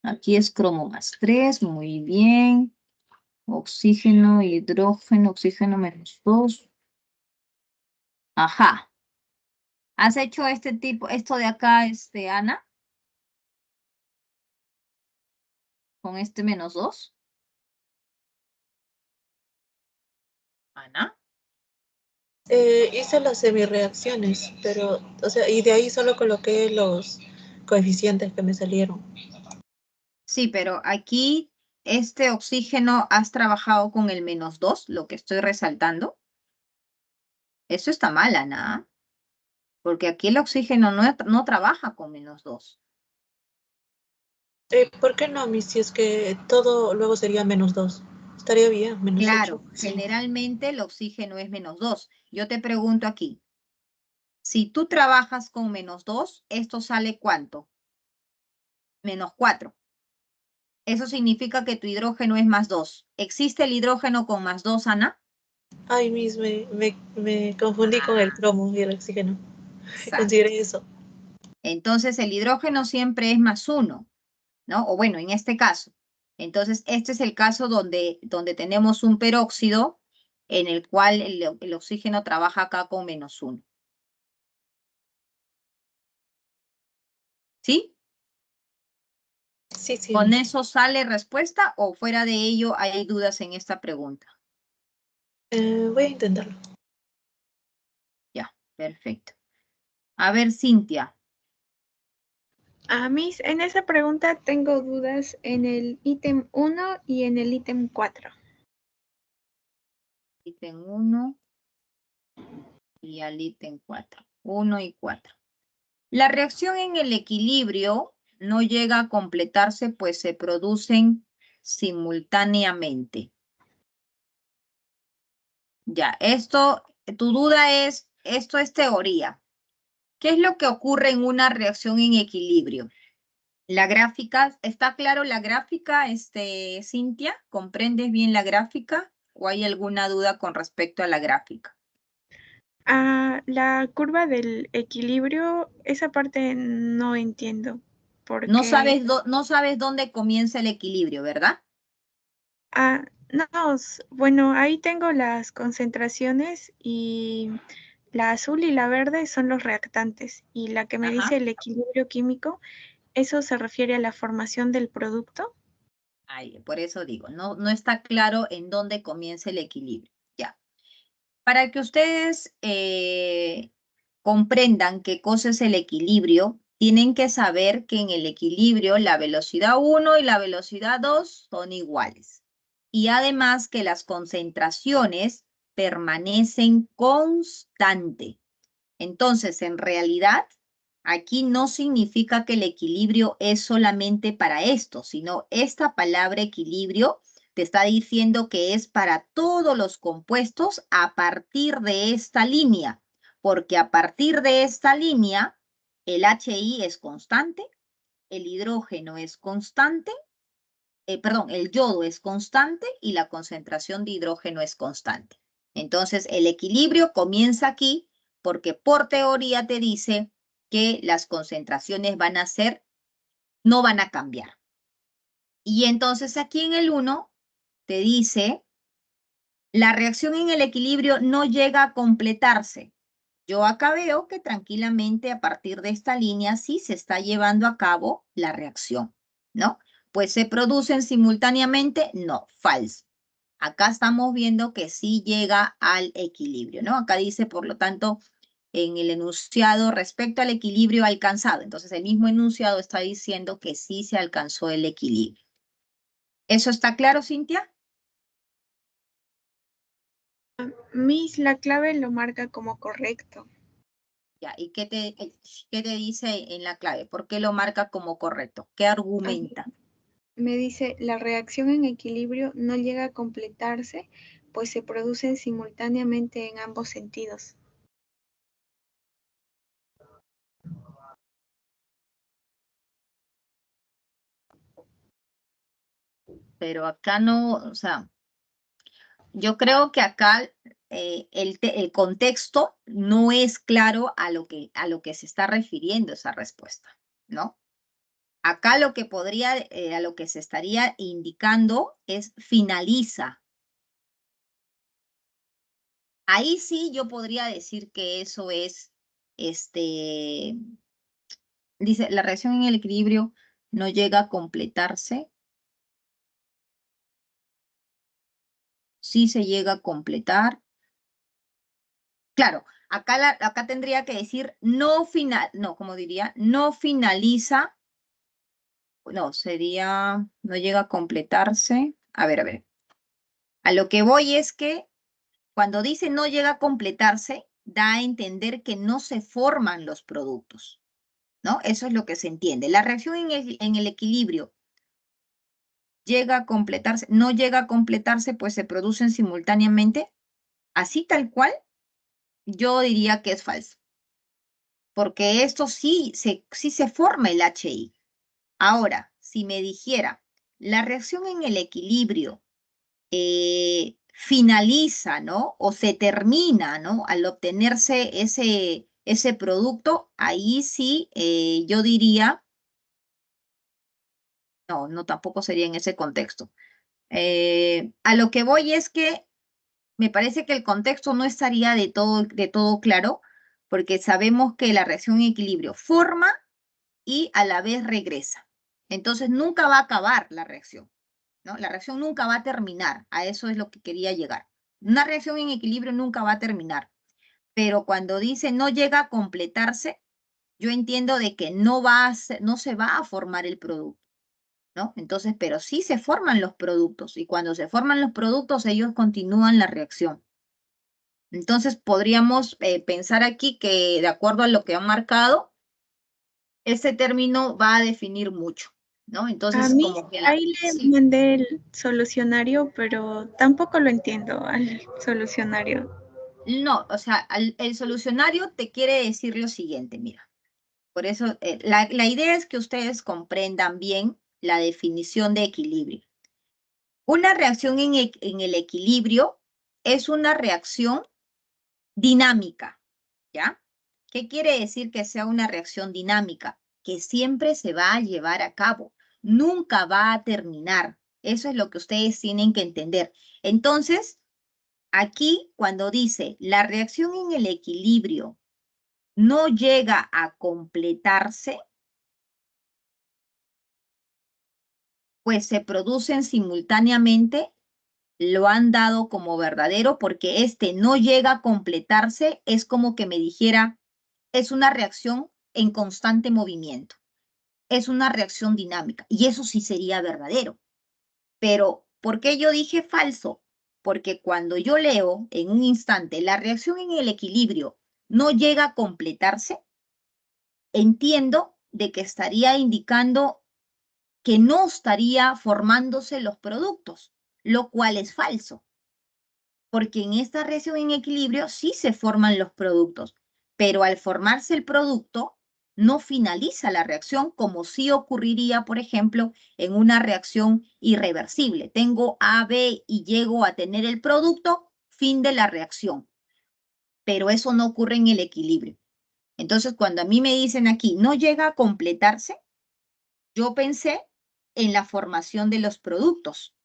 Aquí es cromo más 3, muy bien. Oxígeno, hidrógeno, oxígeno menos 2. Ajá. ¿Has hecho esto de acá, Ana? Con este menos 2. Ana. Hice las semireacciones, pero, o sea, y de ahí solo coloqué los coeficientes que me salieron. Sí, pero aquí este oxígeno has trabajado con el menos 2, lo que estoy resaltando. Eso está mal, Ana, porque aquí el oxígeno no trabaja con menos 2. ¿Por qué no, Miss? Si es que todo luego sería menos 2. Estaría bien, menos 8. Claro, generalmente el oxígeno es menos 2. Yo te pregunto aquí, si tú trabajas con menos 2, ¿esto sale cuánto? Menos 4. Eso significa que tu hidrógeno es más 2. ¿Existe el hidrógeno con más 2, Ana? Ay, Miss, me confundí con el cromo y el oxígeno. Exacto. Consideré eso. Entonces el hidrógeno siempre es más 1, ¿no? O bueno, en este caso. Entonces este es el caso donde tenemos un peróxido en el cual el oxígeno trabaja acá con menos 1. ¿Sí? Sí. ¿Con eso sale respuesta o fuera de ello hay dudas en esta pregunta? Voy a intentarlo. Ya, perfecto. A ver, Cintia. A mí en esa pregunta tengo dudas en el ítem 1 y en el ítem 4. Ítem 1 y al ítem 4. 1 y 4. La reacción en el equilibrio no llega a completarse, pues se producen simultáneamente. Ya, tu duda es, esto es teoría. ¿Qué es lo que ocurre en una reacción en equilibrio? La gráfica, ¿está claro la gráfica, Cintia? ¿Comprendes bien la gráfica o hay alguna duda con respecto a la gráfica? La curva del equilibrio, esa parte no entiendo. Porque, No sabes dónde comienza el equilibrio, ¿verdad? no, bueno, ahí tengo las concentraciones y la azul y la verde son los reactantes y la que me dice el equilibrio químico, ¿eso se refiere a la formación del producto? Ay, por eso digo, no está claro en dónde comienza el equilibrio. Ya. Para que ustedes comprendan qué cosa es el equilibrio, tienen que saber que en el equilibrio la velocidad 1 y la velocidad 2 son iguales. Y además que las concentraciones permanecen constantes. Entonces, en realidad, aquí no significa que el equilibrio es solamente para esto, sino esta palabra equilibrio te está diciendo que es para todos los compuestos a partir de esta línea, porque a partir de esta línea el HI es constante, el hidrógeno es constante, perdón, el yodo es constante y la concentración de hidrógeno es constante. Entonces, el equilibrio comienza aquí porque por teoría te dice que las concentraciones no van a cambiar. Y entonces aquí en el 1 te dice, la reacción en el equilibrio no llega a completarse. Yo acá veo que tranquilamente a partir de esta línea sí se está llevando a cabo la reacción, ¿no? Pues se producen simultáneamente, no, falso. Acá estamos viendo que sí llega al equilibrio, ¿no? Acá dice, por lo tanto, en el enunciado respecto al equilibrio alcanzado. Entonces, el mismo enunciado está diciendo que sí se alcanzó el equilibrio. ¿Eso está claro, Cintia? Miss, la clave lo marca como correcto. Ya, ¿y qué te dice en la clave? ¿Por qué lo marca como correcto? ¿Qué argumenta? Me dice, la reacción en equilibrio no llega a completarse, pues se producen simultáneamente en ambos sentidos. Pero acá no, o sea, yo creo que acá el contexto no es claro a lo que se está refiriendo esa respuesta, ¿no? Acá lo que a lo que se estaría indicando es finaliza. Ahí sí yo podría decir que eso es, dice, la reacción en el equilibrio no llega a completarse. Sí se llega a completar. Claro, acá tendría que decir no, como diría, no finaliza, no, sería, no llega a completarse. A ver. A lo que voy es que cuando dice no llega a completarse, da a entender que no se forman los productos, ¿no? Eso es lo que se entiende. La reacción en el equilibrio llega a completarse, no llega a completarse, pues se producen simultáneamente, así tal cual, yo diría que es falso. Porque esto sí se forma el HI. Ahora, si me dijera, la reacción en el equilibrio finaliza, ¿no? O se termina, ¿no? Al obtenerse ese producto, ahí sí yo diría, no, tampoco sería en ese contexto. A lo que voy es que me parece que el contexto no estaría de todo claro, porque sabemos que la reacción en equilibrio forma y a la vez regresa. Entonces nunca va a acabar la reacción, ¿no? La reacción nunca va a terminar. A eso es lo que quería llegar. Una reacción en equilibrio nunca va a terminar. Pero cuando dice no llega a completarse, yo entiendo de que no se va a formar el producto, ¿no? Entonces, pero sí se forman los productos y cuando se forman los productos, ellos continúan la reacción. Entonces, podríamos pensar aquí que de acuerdo a lo que han marcado, ese término va a definir mucho, ¿no? A Entonces, mí como que ahí le mandé el solucionario, pero tampoco lo entiendo al solucionario. no, o sea, el solucionario te quiere decir lo siguiente, mira. Por eso, la idea es que ustedes comprendan bien la definición de equilibrio. Una reacción en el equilibrio es una reacción dinámica, ¿ya? ¿Qué quiere decir que sea una reacción dinámica? Que siempre se va a llevar a cabo, nunca va a terminar. Eso es lo que ustedes tienen que entender. Entonces, aquí cuando dice la reacción en el equilibrio no llega a completarse, pues se producen simultáneamente, lo han dado como verdadero porque este no llega a completarse, es como que me dijera, es una reacción en constante movimiento, es una reacción dinámica y eso sí sería verdadero. Pero, ¿por qué yo dije falso? Porque cuando yo leo en un instante la reacción en el equilibrio no llega a completarse, entiendo de que estaría indicando que no estaría formándose los productos. lo cual es falso. Porque en esta reacción en equilibrio sí se forman los productos, pero al formarse el producto no finaliza la reacción como sí ocurriría, por ejemplo, en una reacción irreversible. Tengo A, B y llego a tener el producto, fin de la reacción. Pero eso no ocurre en el equilibrio. Entonces, cuando a mí me dicen aquí, no llega a completarse, yo pensé en la formación de los productos.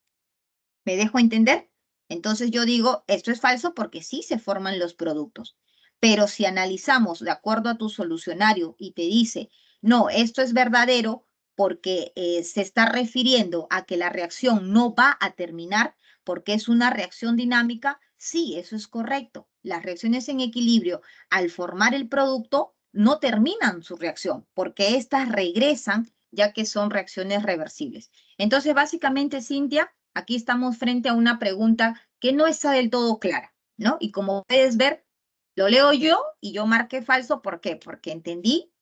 ¿Me dejo entender? Entonces yo digo, esto es falso porque sí se forman los productos. Pero si analizamos de acuerdo a tu solucionario y te dice, no, esto es verdadero porque se está refiriendo a que la reacción no va a terminar porque es una reacción dinámica, sí, eso es correcto. Las reacciones en equilibrio, al formar el producto, no terminan su reacción porque éstas regresan ya que son reacciones reversibles. Entonces, básicamente, Cintia, aquí estamos frente a una pregunta que no está del todo clara, ¿no? Y como puedes ver, lo leo yo y yo marqué falso. ¿Por qué? Porque entendí,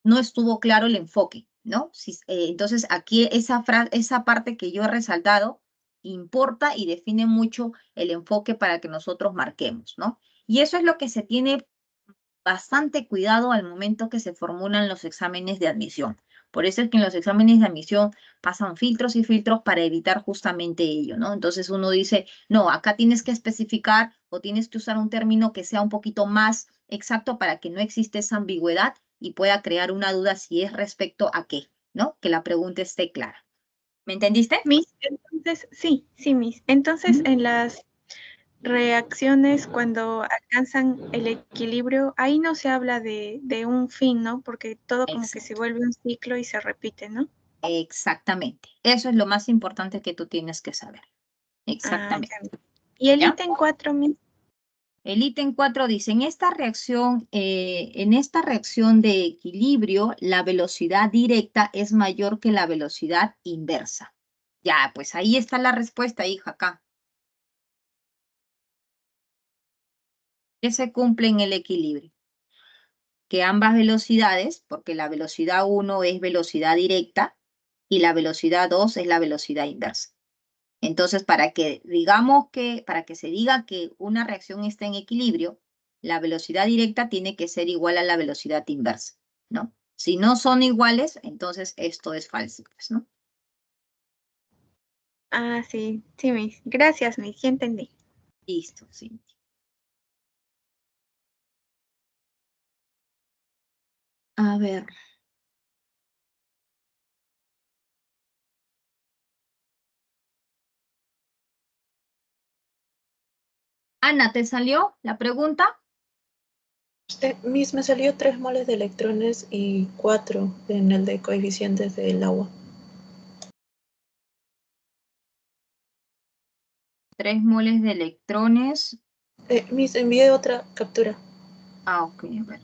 no estuvo claro el enfoque, ¿no? Entonces, aquí esa parte que yo he resaltado importa y define mucho el enfoque para que nosotros marquemos, ¿no? Y eso es lo que se tiene bastante cuidado al momento que se formulan los exámenes de admisión. Por eso es que en los exámenes de admisión pasan filtros y filtros para evitar justamente ello, ¿no? Entonces uno dice, no, acá tienes que especificar o tienes que usar un término que sea un poquito más exacto para que no exista esa ambigüedad y pueda crear una duda si es respecto a qué, ¿no? Que la pregunta esté clara. ¿Me entendiste? Miss, entonces, sí, Miss. Entonces, en las reacciones cuando alcanzan el equilibrio, ahí no se habla de un fin, ¿no? Porque todo como que se vuelve un ciclo y se repite, ¿no? Exactamente. Eso es lo más importante que tú tienes que saber. Exactamente. Y el ¿Ya? ítem 4, Miss. El ítem 4 dice, en esta reacción de equilibrio, la velocidad directa es mayor que la velocidad inversa. Ya, pues ahí está la respuesta, hija, acá. ¿Qué se cumple en el equilibrio? Que ambas velocidades, porque la velocidad 1 es velocidad directa y la velocidad 2 es la velocidad inversa. Entonces, para que se diga que una reacción está en equilibrio, la velocidad directa tiene que ser igual a la velocidad inversa, ¿no? Si no son iguales, entonces esto es falso, pues, ¿no? Ah, sí, Miss. Gracias, Miss, ya entendí. Listo, sí. A ver. Ana, ¿te salió la pregunta? Miss, me salió 3 moles de electrones y 4 en el de coeficientes del agua. 3 moles de electrones. Miss, envié otra captura. Ah, ok, a ver.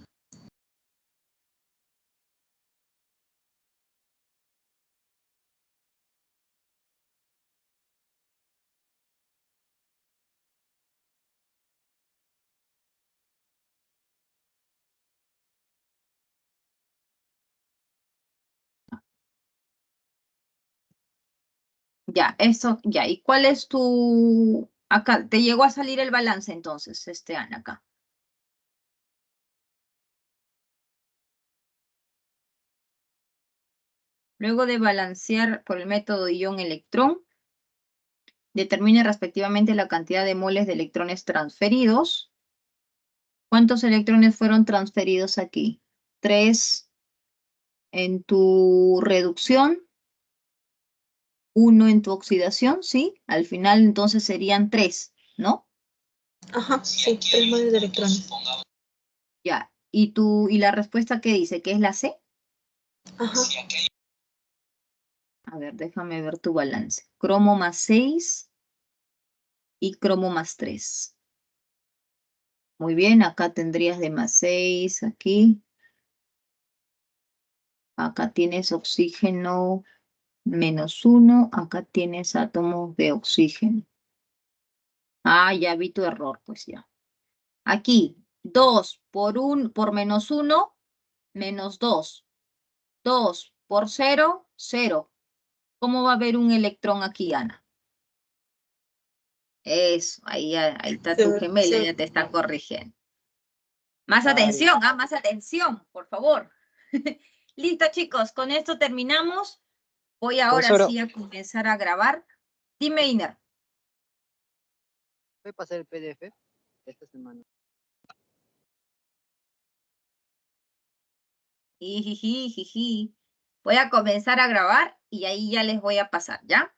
Ya, eso, ya. ¿Y cuál es tu... Acá, te llegó a salir el balance entonces, Ana, acá. Luego de balancear por el método ion-electrón, determine respectivamente la cantidad de moles de electrones transferidos. ¿Cuántos electrones fueron transferidos aquí? 3 en tu reducción, 1 en tu oxidación, ¿sí? Al final entonces serían 3, ¿no? Ajá, sí, 3 moles de electrones. Ya. ¿Y la respuesta qué dice? ¿Qué es la C? Ajá. A ver, déjame ver tu balance. Cromo más 6 y cromo más 3. Muy bien, acá tendrías de más 6, aquí. Acá tienes oxígeno -1, acá tienes átomos de oxígeno. Ah, ya vi tu error, pues ya. Aquí, 2 por -1, -2. 2 por 0, 0. ¿Cómo va a haber un electrón aquí, Ana? Eso, ahí está tu gemela, ya te está corrigiendo. Más atención, más atención, por favor. Listo, chicos, con esto terminamos. Voy ahora Profesora, sí a comenzar a grabar. Dime, Ina. voy a pasar el PDF esta semana. Jiji, jiji. Voy a comenzar a grabar y ahí ya les voy a pasar, ¿ya?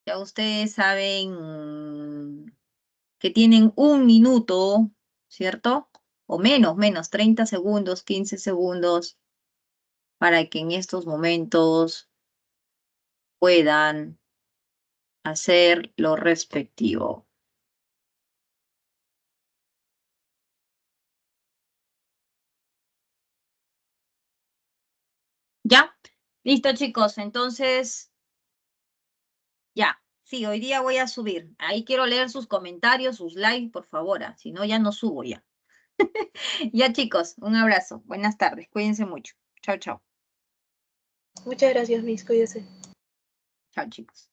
Ya ustedes saben que tienen 1 minuto, ¿cierto? O menos, 30 segundos, 15 segundos, para que en estos momentos puedan hacer lo respectivo. ¿Ya? Listo, chicos. Entonces, ya. Sí, hoy día voy a subir. Ahí quiero leer sus comentarios, sus likes, por favor. Si no, ya no subo ya. Ya, chicos, un abrazo. Buenas tardes. Cuídense mucho. Chao, chao. Muchas gracias, Miss, cuídese. Chao, chicos.